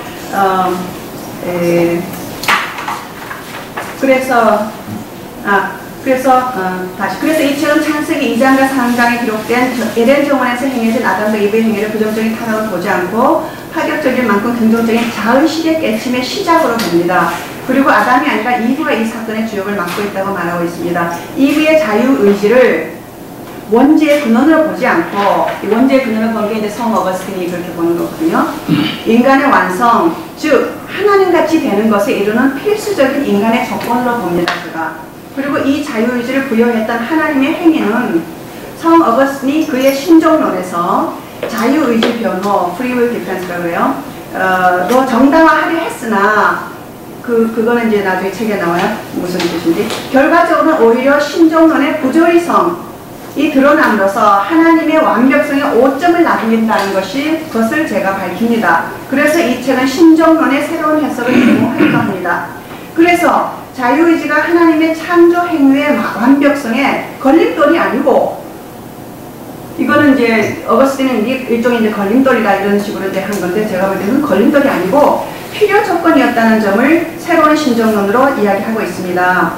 그래서 이 책은 창세기 2장과 3장에 기록된 에덴 정원에서 행해진 아담과 이브의 행위를 부정적인 타락을 보지 않고 파격적인 만큼 긍정적인 자의식의 깨침의 시작으로 봅니다. 그리고 아담이 아니라 이브가 이 사건의 주역을 맡고 있다고 말하고 있습니다. 이브의 자유의지를 원죄의 근원으로 보지 않고, 이 원죄의 근원을 본 게 이제 성 어거스틴이 그렇게 보는 거거든요. 인간의 완성, 즉 하나님같이 되는 것에 이루는 필수적인 인간의 조건으로 봅니다. 제가. 그리고 이 자유의지를 부여했던 하나님의 행위는 성 어거스틴이 그의 신종론에서 자유의지 변호, 프리윌 디펜스라고 해요. 로 정당화하려 했으나 그거는 이제 나중에 책에 나와요. 무슨 뜻인지. 결과적으로는 오히려 신종론의 부조리성 이 드러남으로써 하나님의 완벽성에 오점을 남긴다는 것이 그것을 제가 밝힙니다. 그래서 이 책은 신종론의 새로운 해석을 제공할까 합니다. 그래서 자유의지가 하나님의 창조 행위의 완벽성에 걸림돌이 아니고, 이거는 이제 어거스틴은 일종의 이제 걸림돌이다 이런 식으로 이제 한 건데, 제가 볼 때는 걸림돌이 아니고 필요 조건이었다는 점을 새로운 신종론으로 이야기하고 있습니다.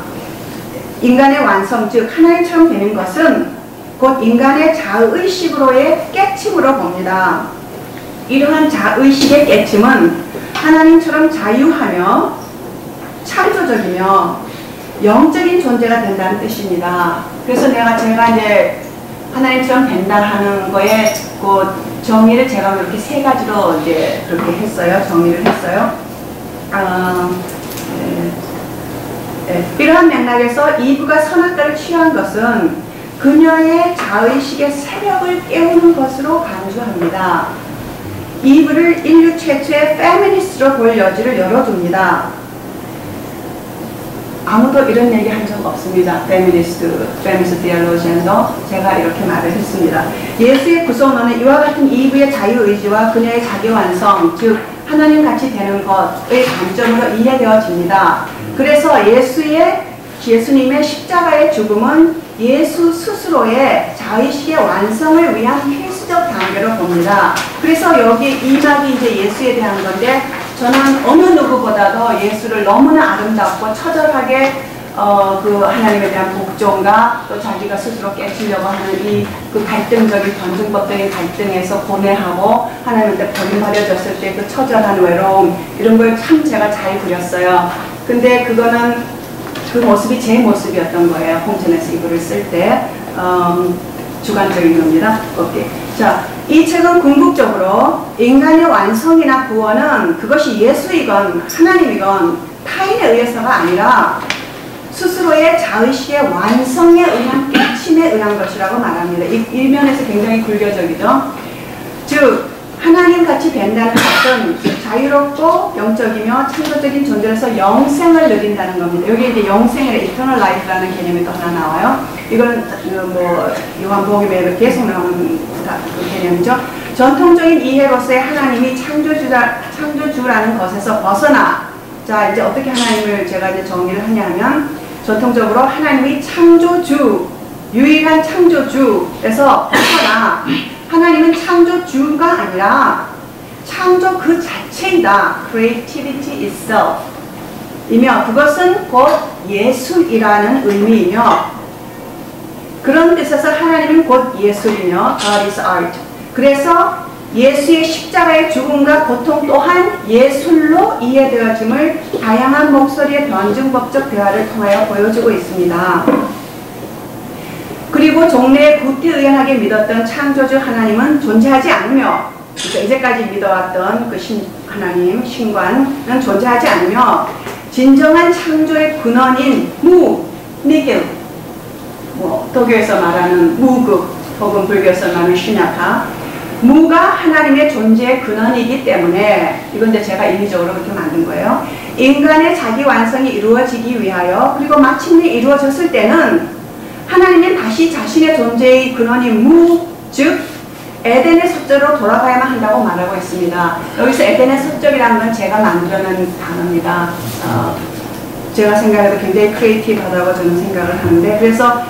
인간의 완성, 즉 하나님처럼 되는 것은 곧 인간의 자의식으로의 깨침으로 봅니다. 이러한 자의식의 깨침은 하나님처럼 자유하며 창조적이며 영적인 존재가 된다는 뜻입니다. 그래서 제가 이제 하나님처럼 된다 하는 거에 그 정의를 제가 이렇게 세 가지로 이제 그렇게 했어요. 정의를 했어요. 이러한 맥락에서 이브가 선악과를 취한 것은 그녀의 자의식의 세력을 깨우는 것으로 간주합니다. 이브를 인류 최초의 페미니스트로 볼 여지를 열어줍니다. 아무도 이런 얘기 한 적 없습니다. 페미니스트 디알로지안도 제가 이렇게 말을 했습니다. 예수의 구속론은 이와 같은 이브의 자유의지와 그녀의 자기완성, 즉 하나님같이 되는 것의 관점으로 이해되어집니다. 그래서 예수님의 십자가의 죽음은 예수 스스로의 자의식의 완성을 위한 필수적 단계로 봅니다. 그래서 여기 이 막이 이제 예수에 대한 건데, 저는 어느 누구보다도 예수를 너무나 아름답고 처절하게 그 하나님에 대한 복종과 또 자기가 스스로 깨치려고 하는 그 갈등적인 변증법적인 갈등에서 고뇌하고 하나님한테 버림받아졌을 때 그 처절한 외로움, 이런 걸 참 제가 잘 그렸어요. 근데 그거는 그 모습이 제 모습이었던 거예요. 홍천에서 이거를 쓸 때. 주관적인 겁니다. 오케이. 자, 이 책은 궁극적으로 인간의 완성이나 구원은 그것이 예수이건 하나님이건 타인에 의해서가 아니라 스스로의 자의식의 완성에 의한 깨침에 의한 것이라고 말합니다. 이 면에서 굉장히 불교적이죠. 즉 하나님같이 된다는 것은 자유롭고 영적이며 창조적인 존재로서 영생을 누린다는 겁니다. 여기 이제 영생이라 eternal life라는 개념이 또 하나 나와요. 이건 뭐 요한복음에 계속 나오는 그 개념이죠. 전통적인 이해로서의 하나님이 창조주라는 것에서 벗어나, 자 이제 어떻게 하나님을 제가 이제 정의를 하냐면, 전통적으로 하나님이 창조주, 유일한 창조주에서 벗어나 하나님은 창조주가 아니라 창조 그 자체이다. creativity itself 이며 그것은 곧 예술이라는 의미이며, 그런 뜻에서 하나님은 곧 예술이며 God is art. 그래서 예수의 십자가의 죽음과 고통 또한 예술로 이해되어짐을 다양한 목소리의 변증법적 대화를 통하여 보여주고 있습니다. 그리고 종래에 구태의연하게 믿었던 창조주 하나님은 존재하지 않으며, 그러니까 이제까지 믿어왔던 그 하나님, 신관은 존재하지 않으며, 진정한 창조의 근원인 니겔, 도교에서 말하는 무극, 혹은 불교에서 말하는 슈냐타, 무가 하나님의 존재의 근원이기 때문에, 이건 이제 제가 인위적으로 그렇게 만든 거예요. 인간의 자기 완성이 이루어지기 위하여, 그리고 마침내 이루어졌을 때는 하나님은 다시 자신의 존재의 근원인 무, 즉 에덴의 서적으로 돌아가야만 한다고 말하고 있습니다. 여기서 에덴의 서적이라는 건 제가 만들어낸 단어입니다. 제가 생각해도 굉장히 크리에이티브하다고 저는 생각을 하는데, 그래서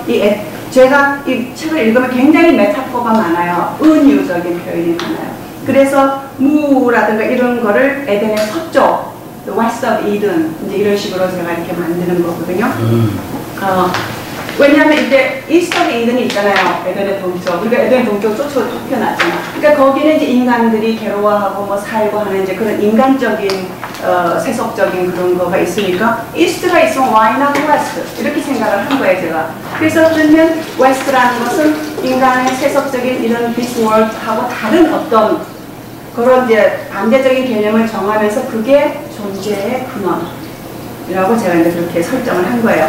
제가 이 책을 읽으면 굉장히 메타포가 많아요. 은유적인 표현이 많아요. 그래서 무라든가 이런 거를 에덴의 서쪽, The West of Eden, 이제 이런 식으로 제가 이렇게 만드는 거거든요. 왜냐하면 이제 East of Eden이 있잖아요. 에덴의 동쪽. 그러니까 에덴의 동쪽 쫓겨났잖아. 그러니까 거기는 이제 인간들이 괴로워하고 뭐 살고 하는 이제 그런 인간적인 세속적인 그런 거가 있으니까 East가 있으면 Why not West? 이렇게 생각을 한 거예요, 제가. 그래서 그러면 West라는 것은 인간의 세속적인 이런 this world하고 다른 어떤 그런 이제 반대적인 개념을 정하면서 그게 존재의 근원이라고 제가 이제 그렇게 설정을 한 거예요.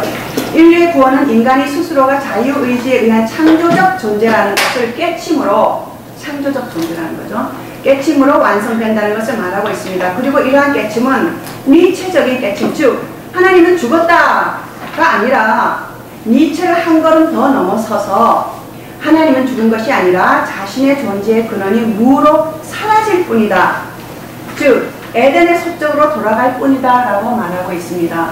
인류의 구원은 인간이 스스로가 자유의지에 의한 창조적 존재라는 것을 깨침으로, 창조적 존재라는 거죠. 깨침으로 완성된다는 것을 말하고 있습니다. 그리고 이러한 깨침은 니체적인 깨침, 즉 하나님은 죽었다가 아니라 니체를 한 걸음 더 넘어서서 하나님은 죽은 것이 아니라 자신의 존재의 근원이 무로 사라질 뿐이다. 즉 에덴의 서쪽으로 돌아갈 뿐이다 라고 말하고 있습니다.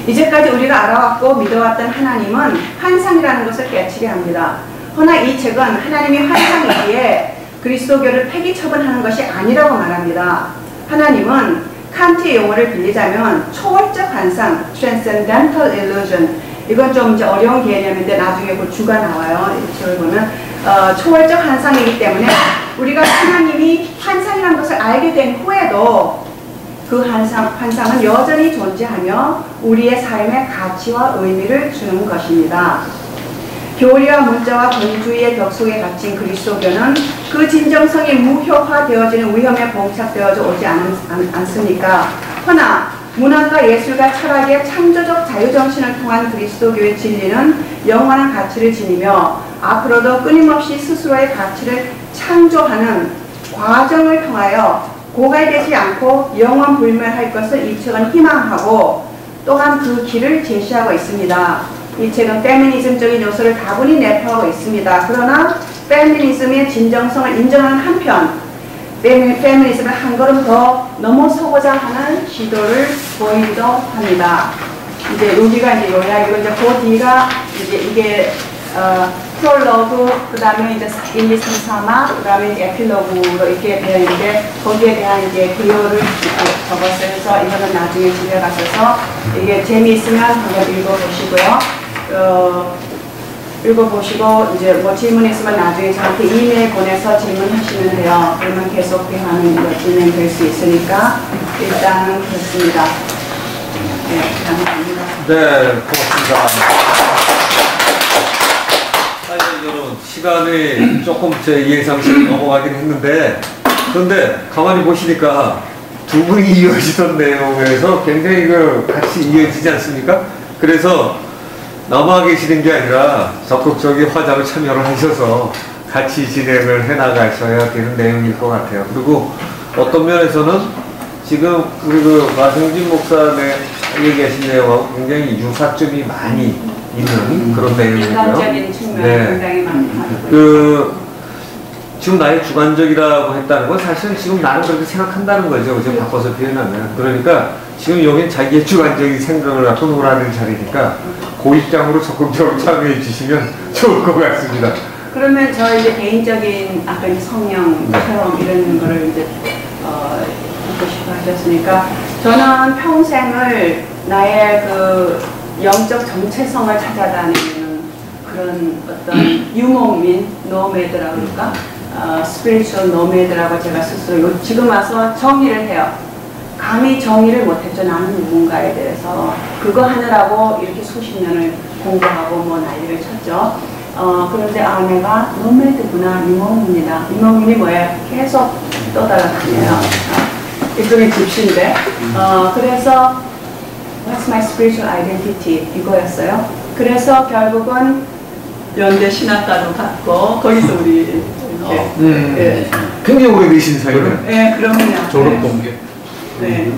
이제까지 우리가 알아왔고 믿어왔던 하나님은 환상이라는 것을 깨치게 합니다. 허나 이 책은 하나님이 환상이기에 그리스도교를 폐기 처분하는 것이 아니라고 말합니다. 하나님은 칸트의 용어를 빌리자면 초월적 환상, transcendental illusion. 이건 좀 이제 어려운 개념인데 나중에 그 주가 나와요. 이 책을 보면 초월적 환상이기 때문에 우리가 하나님이 환상이라는 것을 알게 된 후에도 그 환상은 여전히 존재하며 우리의 삶의 가치와 의미를 주는 것입니다. 교리와 문자와 권위주의의 벽 속에 갇힌 그리스도교는 그 진정성이 무효화되어지는 위험에 봉착되어져 오지 않습니까? 허나 문학과 예술과 철학의 창조적 자유정신을 통한 그리스도교의 진리는 영원한 가치를 지니며 앞으로도 끊임없이 스스로의 가치를 창조하는 과정을 통하여 고갈되지 않고 영원불멸할 것을 이 책은 희망하고 또한 그 길을 제시하고 있습니다. 이 책은 페미니즘적인 요소를 다분히 내포하고 있습니다. 그러나 페미니즘의 진정성을 인정하는 한편 페미니즘을 한 걸음 더 넘어서고자 하는 시도를 보이기도 합니다. 이제 여기가 이제 요약이고 이제 그 뒤가 이제 이게 프롤로그, 그 다음에 이제 1, 2, 3, 4막, 그 다음에 이제 에필로그로 이렇게 되어 있는데 거기에 대한 이제 글을 적었어요. 그래서 이거는 나중에 집에 가셔서 이게 재미있으면 한번 읽어보시고요. 읽어보시고 이제 뭐 질문 있으면 나중에 저한테 이메일 보내서 질문하시면 돼요. 그러면 계속 대화는 진행될 수 있으니까 일단은 그렇습니다. 네, 감사합니다. 네, 고맙습니다. 여러분, 시간이 조금 제 예상치 넘어가긴 했는데, 그런데 가만히 보시니까 두 분이 이어지던 내용에서 굉장히 같이 이어지지 않습니까? 그래서 남아 계시는 게 아니라 적극적인 화자로 참여를 하셔서 같이 진행을 해나가셔야 되는 내용일 것 같아요. 그리고 어떤 면에서는 지금 우리 마승진 목사 얘기하신 내용하고 굉장히 유사점이 많이 있는 그런 내용이고요. 인간적인 측면이 굉장히 많고 지금 나의 주관적이라고 했다는 건 사실은 지금 나는 그렇게 생각한다는 거죠. 그죠? 바꿔서 표현하면. 그러니까 지금 여긴 자기의 주관적인 생각을 갖고 놀아는 자리니까 그 입장으로 적극적으로 참여해 주시면 좋을 것 같습니다. 그러면 저 이제 개인적인 아까 이제 성령 체험 이런 거를 이제 듣고 싶어 하셨으니까 저는 평생을 나의 그 영적 정체성을 찾아다니는 그런 어떤 유목민 노매드라고 그럴까? 스피리추얼 노매드라고 제가 스스로 지금 와서 정의를 해요. 감히 정의를 못했죠. 나는 누군가에 대해서. 그거 하느라고 이렇게 수십 년을 공부하고 뭐 난리를 쳤죠. 그런데 내가 노매드구나. 유목민이다. 유목민이 뭐예요? 계속 떠돌아다녀요. 일종의 집시인데. 그래서 What's my spiritual identity? 이거였어요. 그래서 결국은 연대 신학과도 갔고 거기서 우리 이렇게 굉장히 오래되신 사이네. 네, 그럼요. 졸업 동기. 네.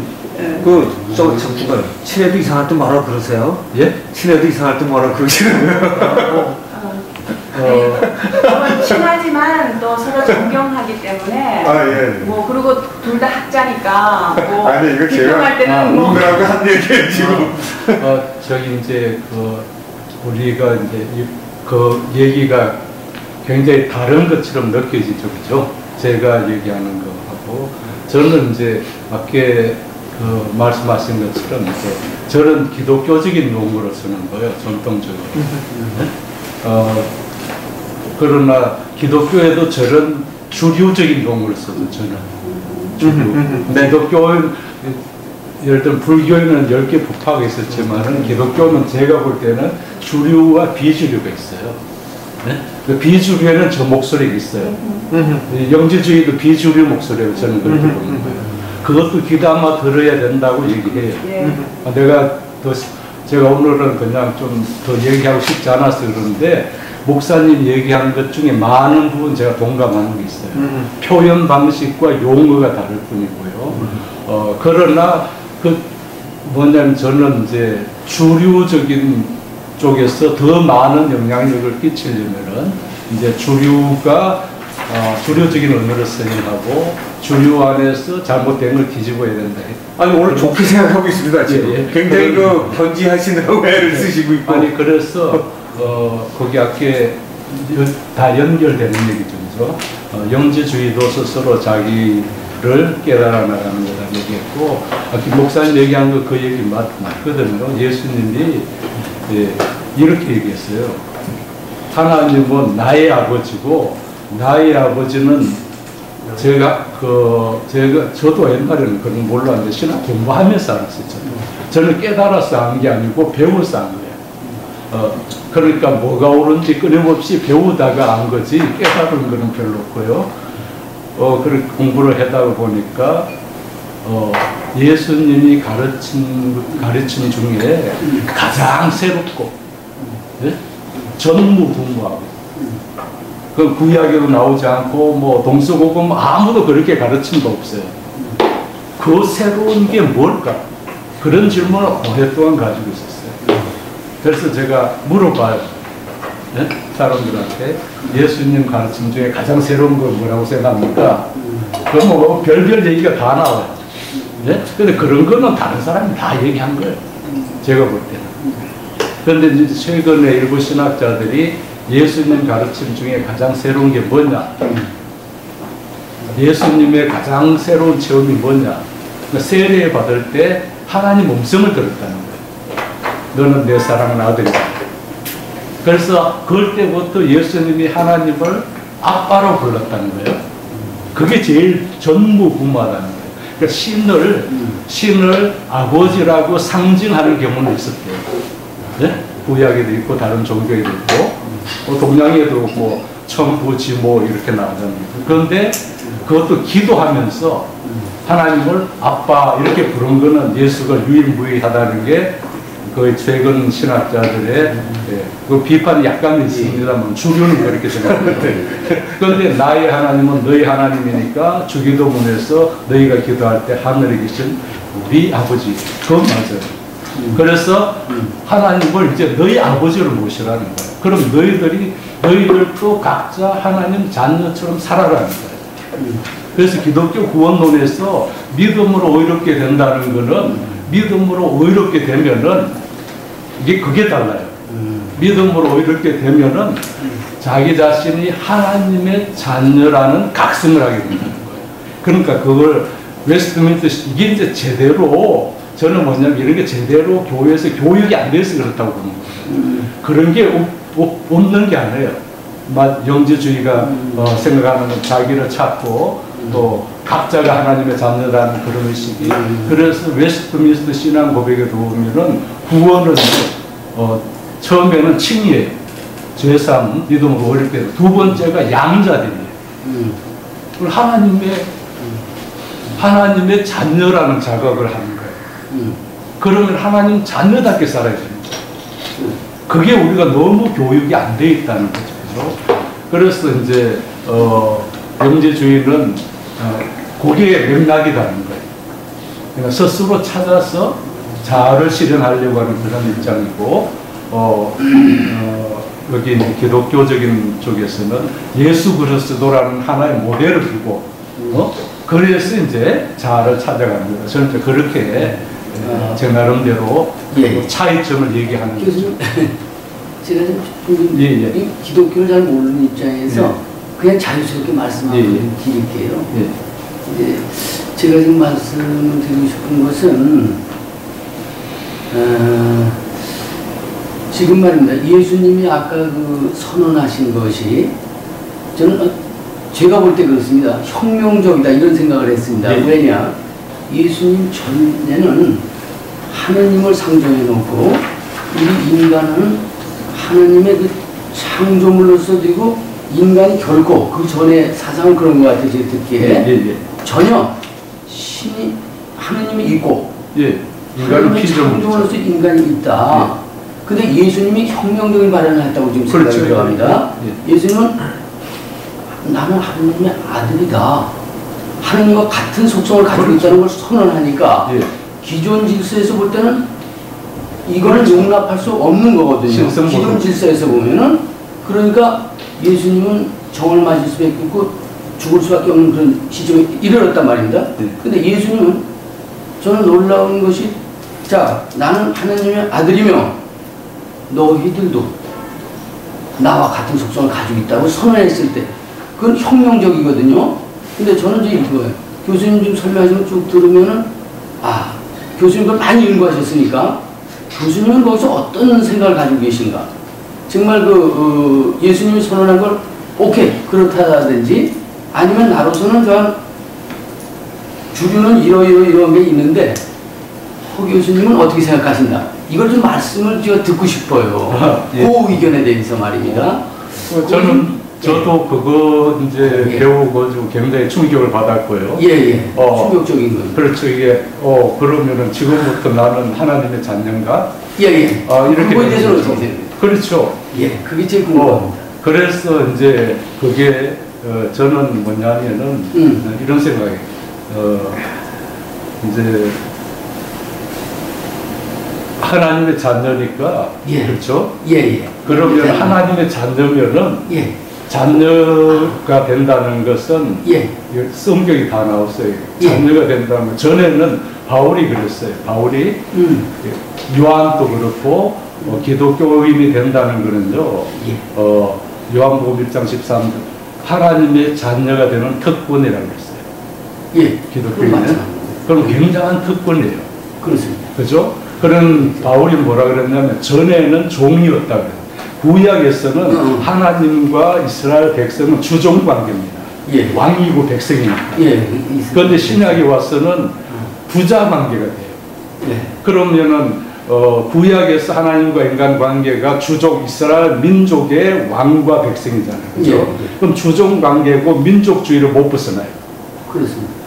잠깐 친해도 이상할 때 뭐라 그러세요? 예? 친해도 이상할 때 뭐라 그러시나요? 친하지만 학자니까 뭐 아니, 이거 제가 비평할 때는 뭐 오늘하고 한 얘기예요 지금. 저기 이제 우리가 이제 그 얘기가 굉장히 다른 것처럼 느껴지죠, 그죠? 제가 얘기하는 거하고 저는 이제 아까 말씀하신 것처럼 이제 저는 기독교적인 용어로 쓰는 거예요, 전통적으로. 그러나 기독교에도 저런 주류적인 용어를 써도 저는 주류. 기독교는 예를 들면 불교에는 10개 부파가 있었지만 기독교는 제가 볼 때는 주류와 비주류가 있어요. 네? 그 비주류에는 저 목소리가 있어요. 영지주의도 비주류 목소리라고 저는 그렇게 보는 거예요. 그것도 귀담아 들어야 된다고 얘기해요. 제가 오늘은 그냥 좀 더 얘기하고 싶지 않아서 그러는데 목사님 얘기한 것 중에 많은 부분 제가 동감하는 게 있어요. 표현 방식과 용어가 다를 뿐이고요. 그러나 뭐냐면 저는 이제 주류적인 쪽에서 더 많은 영향력을 끼치려면은 이제 주류적인 언어를 사용하고 주류 안에서 잘못된 걸 뒤집어야 된다. 아니 오늘 좋게 생각하고 있습니다 지금. 예. 굉장히 견지하시느라고 애를 쓰시고 있고. 아니 그래서 거기 아까 다 연결되는 얘기죠. 영지주의도 스스로 자기를 깨달아 나가는 거다 얘기했고 아까 목사님 얘기한 거 그 얘기 맞거든요. 예수님이 이렇게 얘기했어요. 하나님은 나의 아버지고 나의 아버지는 저도 옛날에는 그런 거 몰랐는데 신학 공부하면서 알았어요. 저는 깨달아서 한 게 아니고 배워서 한 거예요. 그러니까 뭐가 옳은지 끊임없이 배우다가 안 거지 깨달은 거는 별로 없고요. 그렇게 공부를 하다 보니까 예수님이 가르침 중에 가장 새롭고 전무후무하고 그 구약에도 나오지 않고 뭐 동서고금 아무도 그렇게 가르친 거 없어요. 그 새로운 게 뭘까? 그런 질문을 오랫동안 가지고 있었어요. 그래서 제가 물어봐요. 네? 사람들한테 예수님 가르침 중에 가장 새로운 건 뭐라고 생각합니까? 그럼 뭐 별별 얘기가 다 나와요. 네? 근데 그런 거는 다른 사람이 다 얘기한 거예요. 제가 볼 때는. 그런데 이제 최근에 일부 신학자들이 예수님 가르침 중에 가장 새로운 게 뭐냐? 예수님의 가장 새로운 체험이 뭐냐? 세례 받을 때 하나님 음성을 들었다는 거예요. 너는 내 사랑하는 아들이다. 그래서 그럴 때부터 예수님이 하나님을 아빠로 불렀다는 거예요. 그게 제일 전무후무하다는 거예요. 그러니까 신을 아버지라고 상징하는 경우는 있었대요. 네? 구약에도 있고 다른 종교에도 있고 동양에도 뭐 천부, 지모 이렇게 나오잖아요. 그런데 그것도 기도하면서 하나님을 아빠 이렇게 부른 거는 예수가 유일무이하다는 게 거의 최근 신학자들의 그 비판이 약간 있습니다만 주류는 그렇게 생각합니다. 그런데 나의 하나님은 너희 하나님이니까 주기도문에서 너희가 기도할 때 하늘에 계신 우리 아버지 그건 맞아요. 그래서 하나님을 이제 너희 아버지를 모시라는 거예요. 그럼 너희들도 각자 하나님 자녀처럼 살아라는 거예요. 그래서 기독교 구원론에서 믿음으로 의롭게 된다는 거는 믿음으로 의롭게 되면은 그게 달라요. 믿음으로 의롭게 되면은 자기 자신이 하나님의 자녀라는 각성을 하게 된다는 거예요. 그러니까 그걸 웨스트민스터 이게 이제 제대로 저는 뭐냐면 이런 게 제대로 교회에서 교육이 안 돼서 그렇다고 보는 거예요. 그런 게 없는 게 아니에요. 영지주의가 생각하는 자기를 찾고 또 각자가 하나님의 자녀라는 그런 의식이 그래서 웨스트민스터 신앙 고백에 보면은 구원은 처음에는 칭의예요. 죄사함, 믿음으로 어렵게 두 번째가 양자됨이에요. 그리고 하나님의 자녀라는 자각을 하는 거예요. 그러면 하나님 자녀답게 살아야 됩니다. 그게 우리가 너무 교육이 안 돼 있다는 거죠. 그래서 이제 영지주의는 그게 맥락이라는 거예요. 그러니까 스스로 찾아서 자아를 실현하려고 하는 그런 입장이고 여기 이제 기독교적인 쪽에서는 예수 그리스도라는 하나의 모델을 두고 그래서 이제 자아를 찾아가는 거예요. 저는 이제 그렇게 제 나름대로 예. 차이점을 얘기하는 거죠. 교수님, 제가 좀 예, 예. 이 기독교를 잘 모르는 입장에서 예. 그냥 자유스럽게 말씀하고 예, 예. 드릴게요. 예. 이제 제가 지금 말씀드리고 싶은 것은 지금 말입니다. 예수님이 아까 그 선언하신 것이 저는 제가 볼 때 그렇습니다. 혁명적이다 이런 생각을 했습니다. 예. 왜냐? 예수님 전에는 하느님을 상정해 놓고 우리 인간은 하느님의 그 창조물로서 되고 인간이 결코 그 전에 사상은 그런 것 같아요. 제 듣기에 예. 전혀 신이 하느님이 있고 예. 인간은 하느님의 창조물로서 인간이 있다. 근데 예수님이 혁명적인 발언을 했다고 지금 그렇죠. 생각이 들어갑니다. 예. 예수님은 나는 하느님의 아들이다. 하느님과 같은 속성을 가지고 있다는 걸 선언하니까 예. 기존 질서에서 볼 때는 이거는 용납할 수 없는 거거든요. 신성 기존 모습. 질서에서 보면은 그러니까 예수님은 정을 맞을 수밖에 없고 죽을 수밖에 없는 그런 시점에 이르렀단 말입니다. 네. 근데 예수님은 저는 놀라운 것이 자 나는 하나님의 아들이며 너희들도 나와 같은 속성을 가지고 있다고 선언했을 때 그건 혁명적이거든요. 근데 저는 이제 이거예요. 교수님 좀 설명하시면 쭉 들으면은 아 교수님 그걸 많이 연구하셨으니까 교수님은 거기서 어떤 생각을 가지고 계신가? 정말 예수님이 선언한 걸 오케이 그렇다든지 아니면 나로서는 저 주류는 이런 게 있는데 허 교수님은 어떻게 생각하신다? 이걸 좀 말씀을 제가 듣고 싶어요. 예. 그 의견에 대해서 말입니다. 저도 그거 이제 예. 배우고 좀 굉장히 충격을 받았고요. 예예. 충격적인 거예요. 그렇죠. 이게 그러면은 지금부터 나는 하나님의 자녀인가? 예예. 이렇게 그거에 대해서는 되는 어떻게 거죠. 생각해요? 그렇죠. 예, 그게 제일 궁금합니다. 그래서 이제 그게 저는 뭐냐면은 이런 생각이 이제 하나님의 자녀니까 예. 그렇죠. 예예. 그러면 하나님의 자녀면은 예. 자녀가 된다는 것은 예. 성경이 다 나왔어요. 예. 자녀가 된다면 전에는 바울이 그랬어요. 바울이 요한도 그렇고 기독교인이 된다는 거는요. 예. 요한복음 1장 13절 하나님의 자녀가 되는 특권이라고 했어요. 예. 기독교인은 그럼 굉장한 특권이에요. 그렇습니다. 그죠? 그런 바울이 뭐라 그랬냐면 전에는 종이었다 그래요. 구약에서는 하나님과 이스라엘 백성은 주종 관계입니다. 예. 왕이고 백성이니까. 예. 그런데 신약에 와서는 부자 관계가 돼요. 예. 그러면은 구약에서 하나님과 인간 관계가 주종 이스라엘 민족의 왕과 백성이잖아요. 그죠? 예. 그럼 주종 관계고 민족주의를 못 벗어나요. 그렇습니다.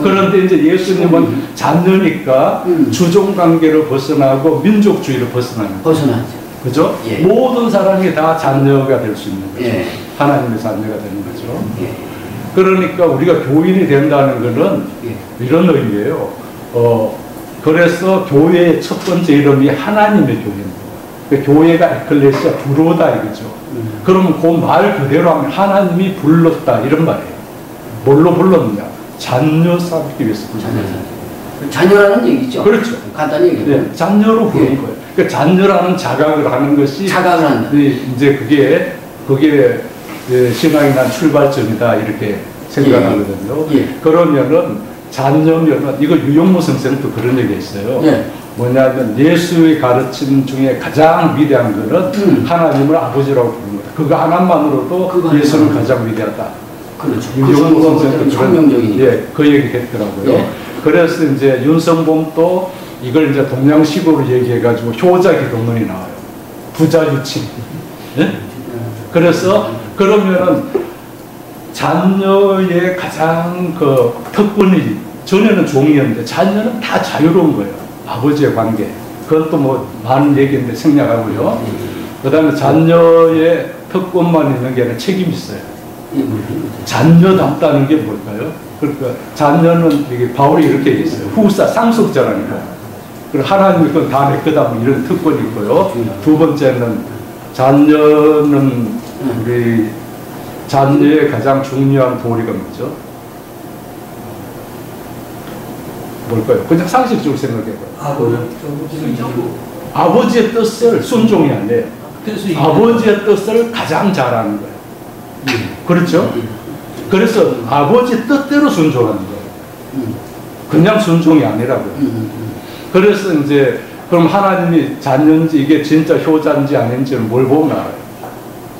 그런데 이제 예수님은 자녀니까 주종 관계를 벗어나고 민족주의를 벗어나는 거죠. 벗어나죠. 그죠? 예. 모든 사람이 다 자녀가 될 수 있는 거죠. 예. 하나님의 자녀가 되는 거죠. 예. 그러니까 우리가 교인이 된다는 것은 예. 이런 의미예요. 그래서 교회의 첫 번째 이름이 하나님의 교회입니다. 그러니까 교회가 에클레시아 부로다 이거죠. 그러면 그 말 그대로 하면 하나님이 불렀다 이런 말이에요. 뭘로 불렀느냐? 자녀 삼기 위해서 불렀다. 자녀라는 얘기죠. 그렇죠. 간단히 얘기해요. 네, 자녀로 부른 예. 거예요. 그러니까 자녀라는 자각을 하는 것이 자각을 한다. 이제 그게 신앙이 출발점이다 이렇게 생각하거든요. 예. 그러면은 자녀면은 이거 유용무 선생도 그런 얘기했어요. 예. 뭐냐면 예수의 가르침 중에 가장 위대한 거는 하나님을 아버지라고 부르는 거다. 그거 하나만으로도 그거 예수는 하나만. 가장 위대하다. 그렇죠. 유용무 선생도 혁명적이니까. 그 얘기 했더라고요. 예. 그래서 이제 윤성봉도 이걸 이제 동양식으로 얘기해가지고 효자 기도문이 나와요. 부자 유친. 예? 그래서 그러면은 자녀의 가장 그 특권이 전에는 종이었는데 자녀는 다 자유로운 거예요. 아버지의 관계. 그건 또 뭐 많은 얘기인데 생략하고요. 그 다음에 자녀의 특권만 있는 게 아니라 책임이 있어요. 자녀답다는 게 뭘까요? 그러니까 자녀는 이게 바울이 이렇게 얘기했어요. 후사, 상속자라니까. 그리고 하나님이 그건 다 내 거다 뭐 이런 특권이 있고요. 두 번째는 자녀는 우리 자녀의 가장 중요한 도리가 뭐죠? 뭘까요? 그냥 상식적으로 생각해봐요. 아버지의 뜻을 순종이 아니에요. 아버지의 뜻을 가장 잘하는 거예요. 그렇죠? 그래서 아버지 뜻대로 순종하는 거예요. 그냥 순종이 아니라고요. 그래서 이제 그럼 하나님이 자녀인지 이게 진짜 효자인지 아닌지를 뭘 보면 알아요.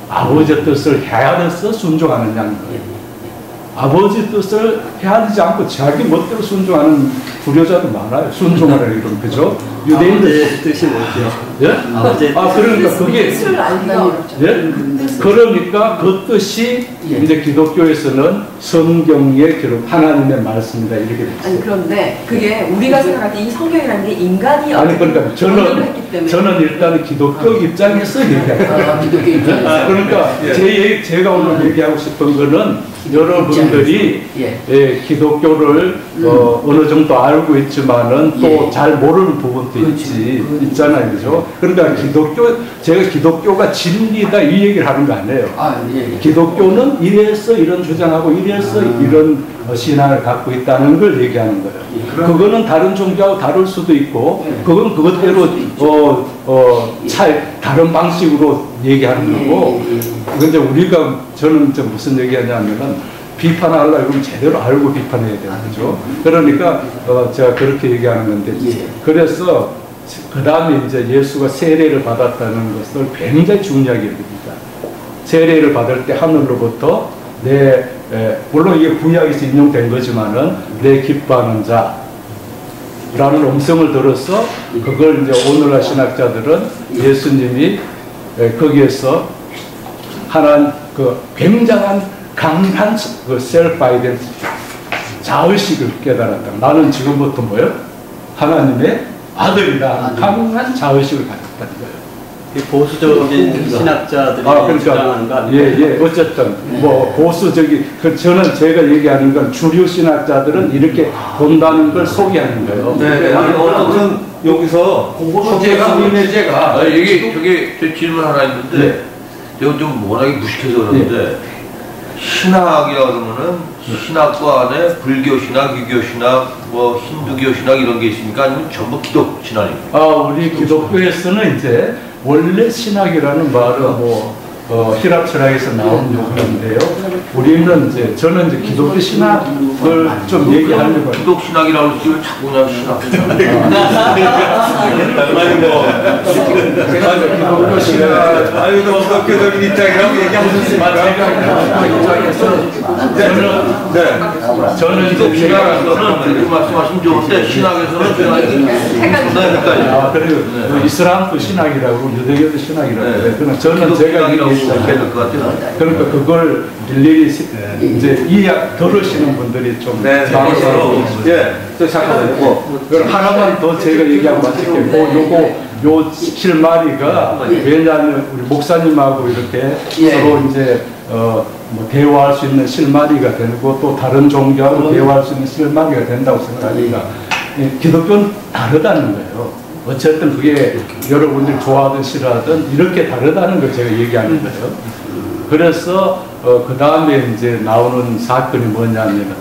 아버지의 뜻을 해야 돼서 순종하느냐는 거예요. 아버지 뜻을 해야 되지 않고 자기 멋대로 순종하는 불효자도 많아요. 순종하는 이런, 그죠? 유대인들 뜻이 뭐죠? 예? 아버지의 그러니까 그게 뜻을 알기가 어렵죠. 예? 그러니까 그 뜻이 이제 기독교에서는 성경의 기록, 하나님의 말씀이다 이렇게 됐어요. 아니 그런데 그게 우리가 생각할 때 이 성경이라는 게 인간이 아니 그러니까 번역을 했기 때문에 저는 일단 기독교 입장에서 얘기해요. 기독교 입장에서. 그러니까 제가 오늘 얘기하고 싶은 거는 여러분들이 예. 기독교를 어느 정도 알고 있지만은 또 잘 모르는 부분도 있잖아요, 그죠? 그러니까 제가 기독교가 진리다 이 얘기를 하는 거 아니에요. 기독교는 이래서 이런 주장하고 이래서 이런 신앙을 갖고 있다는 걸 얘기하는 거예요. 그거는 다른 종교하고 다를 수도 있고, 그건 그것대로 다른 방식으로 얘기하는 거고. 근데 저는 무슨 얘기하냐면은 비판하려고 그러면 제대로 알고 비판해야 돼요. 그죠? 그러니까 제가 그렇게 얘기하는 건데, 그래서 그 다음에 이제 예수가 세례를 받았다는 것을 굉장히 중요하게 여깁니다. 세례를 받을 때 하늘로부터 물론 이게 구약에서 인용된 거지만은 내 기뻐하는 자라는 음성을 들어서 그걸 이제 오늘날 신학자들은 예수님이 거기에서 하나님 굉장한 강한 셀프 아이덴티티, 자의식을 깨달았다. 나는 지금부터 뭐예요? 하나님의 아들이다. 강한 자의식을 가졌다는 거예요. 보수적인 신학자들이 주장하는 거 아니에요? 어쨌든 보수적인 저는 제가 얘기하는 건 주류 신학자들은 이렇게 본다는 걸 소개하는 거예요. 네. 아무튼 여기서 주제가 저게 저 질문 하나 있는데 제가 좀 워낙에 무식해서 그러는데 신학이라고 그러면은 신학과 안에 불교 신학, 유교 신학, 힌두교 신학 이런 게 있습니까? 아니면 전부 기독 신학입니까? 우리 기독교에서는 이제 원래 신학이라는 말은 히랍 철학에서 나온 용어인데요. 저는 이제 기독교 신학을 좀 얘기하려고. 기독 신학이라고 하면 자꾸 그냥 신학. 기독교 신학, 기독교적인 입장이라고 얘기하셨으니까. 저는 이제 신학에서는 그 말씀하시면 좋은데 신학에서는 헷갈리죠. 그리고 이슬람도 신학이라고 유대교도 신학이라고 해요. 저는 제가 그러니까 그걸 일일이 이제 들으시는 분들이 좀 방송으로 잠깐만요. 하나만 더 제가 얘기하고 마칠게요. 요 실마리가 왜냐하면 우리 목사님하고 이렇게 서로 이제 대화할 수 있는 실마리가 되고 또 다른 종교하고 대화할 수 있는 실마리가 된다고 생각하니까 기독교는 다르다는 거예요. 어쨌든 그게 여러분들이 좋아하든 싫어하든 이렇게 다르다는 걸 제가 얘기하는 거예요. 그래서 그 다음에 이제 나오는 사건이 뭐냐면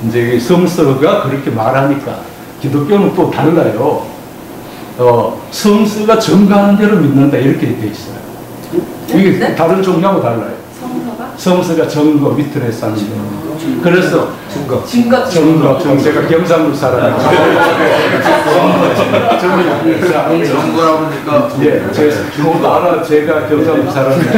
이제 성서가 그렇게 말하니까 기독교는 또 달라요. 성서가 증거하는 대로 믿는다 이렇게 돼 있어요. 이게 다른 종교하고 달라요. 성서가 증거 위트네스 하는 거. 그래서 증거 제가 경상도 사람이에요. 증거라고 하니까 저도 알아. 제가 경상도 사람이에요.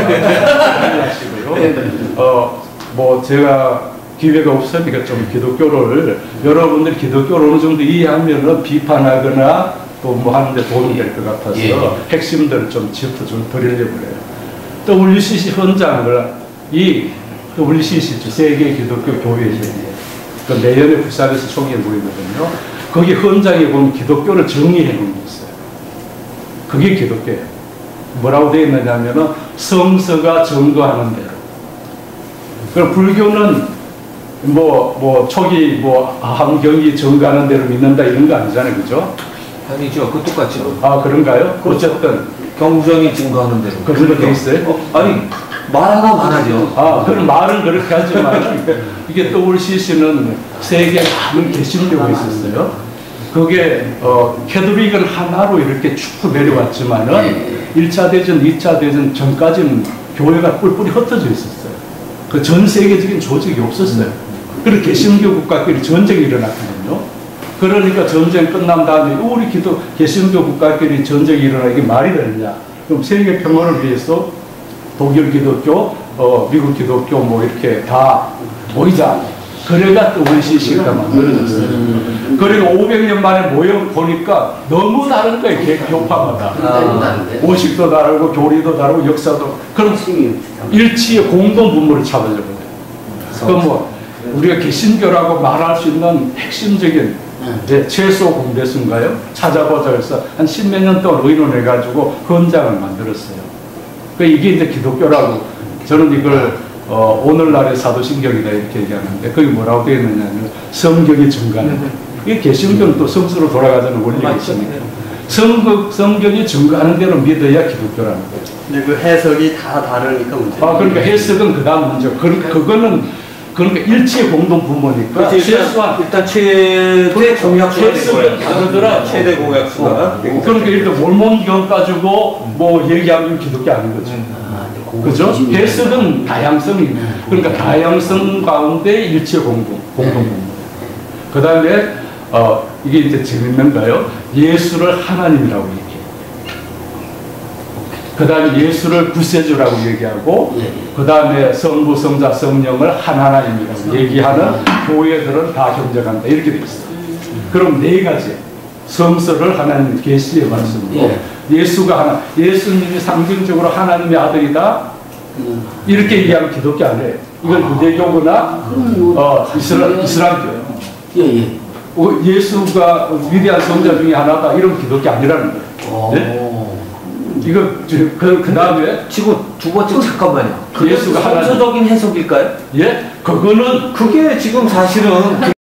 제가 기회가 없으니까 좀 기독교를 여러분들이 기독교를 어느 정도 이해하면은 비판하거나 또 하는데 도움이 될 것 같아서 핵심들을 좀 짚어드리려고 그래요. WCC 현장을 WCC 세계 기독교 교회죠. 내년에 부산에서 총회 모이거든요. 거기 현장에 보면 기독교를 정의해 놓은 게 있어요. 그게 기독교예요. 뭐라고 되어 있느냐면은 성서가 증거하는 대로. 그럼 불교는 초기 함경이 증거하는 대로 믿는다 이런 거 아니잖아요, 그죠? 아니죠, 그 똑같죠. 그런가요? 어쨌든 경전이 증거하는 대로. 그런 거 돼 있어요? 말하고 많아져. 그런 말은 그렇게 하지만 이게 WCC는 세계 많은 개신교가 있었어요. 그게 캐톨릭은 하나로 이렇게 쭉 내려왔지만은 1차 대전, 2차 대전 전까지는 교회가 뿔뿔이 흩어져 있었어요. 그 전 세계적인 조직이 없었어요. 그리고 개신교 국가끼리 전쟁이 일어났거든요. 그러니까 전쟁 끝난 다음에 우리 개신교 국가끼리 전쟁이 일어나 이게 말이 되느냐? 그럼 세계 평화를 위해서 독일 기독교, 미국 기독교 뭐 이렇게 다 모이자. 그래가 WCC가 만들어졌어요. 그리고 500년 만에 모여 보니까 너무 다른 거예요. 교파마다. 오식도 다르고 교리도 다르고 역사도. 그럼 일치의 공동 분모를 찾으려고 해요. 그럼 뭐 우리가 개신교라고 말할 수 있는 핵심적인 최소 공대수인가요? 찾아보자 해서 한 10몇 년 동안 의논해가지고 헌장을 만들었어요. 이게 이제 기독교라고 저는 이걸 오늘날의 사도신경이다 이렇게 얘기하는데 그게 뭐라고 되어 있느냐면 성경이 증가하는 이게 개신교는 또 성수로 돌아가자는 원리가 있으니까 성경이 증가하는 대로 믿어야 기독교라는 거죠. 근데 그 해석이 다 다르니까 문제. 그러니까 해석은 그 다음 문제. 그거는 그러니까 일치의 공동 부모니까 최소한 일단 최대 공약수가 된 거예요. 다르더라. 최대 공약수가. 그러니까 일단 몰몬경 가지고 뭐 얘기하면 기독교 아닌 거죠. 그죠? 해석은 다양성이 그러니까 다양성 가운데 일치의 공동 부모. 그 다음에 이게 이제 재밌는가요? 예수를 하나님이라고 얘기해요. 그 다음에 예수를 구세주라고 얘기하고 그 다음에 성부, 성자, 성령을 하나님이라고 얘기하는 교회들은 다 경쟁한다 이렇게 돼 있어요. 그럼 네 가지 성서를 하나님 계시의 말씀으로 예수가 하나, 예수님이 상징적으로 하나님의 아들이다 이렇게 얘기하면 기독교 안 해요. 이건 유대교구나 이슬람교예요. 예수가 위대한 성자 중에 하나다 이런 기독교 아니라는 거예요. 네? 이거 그 다음에 지금 두 번째 잠깐만요. 예수가 성서적인 해석일까요? 예? 그거는 그게 지금 사실은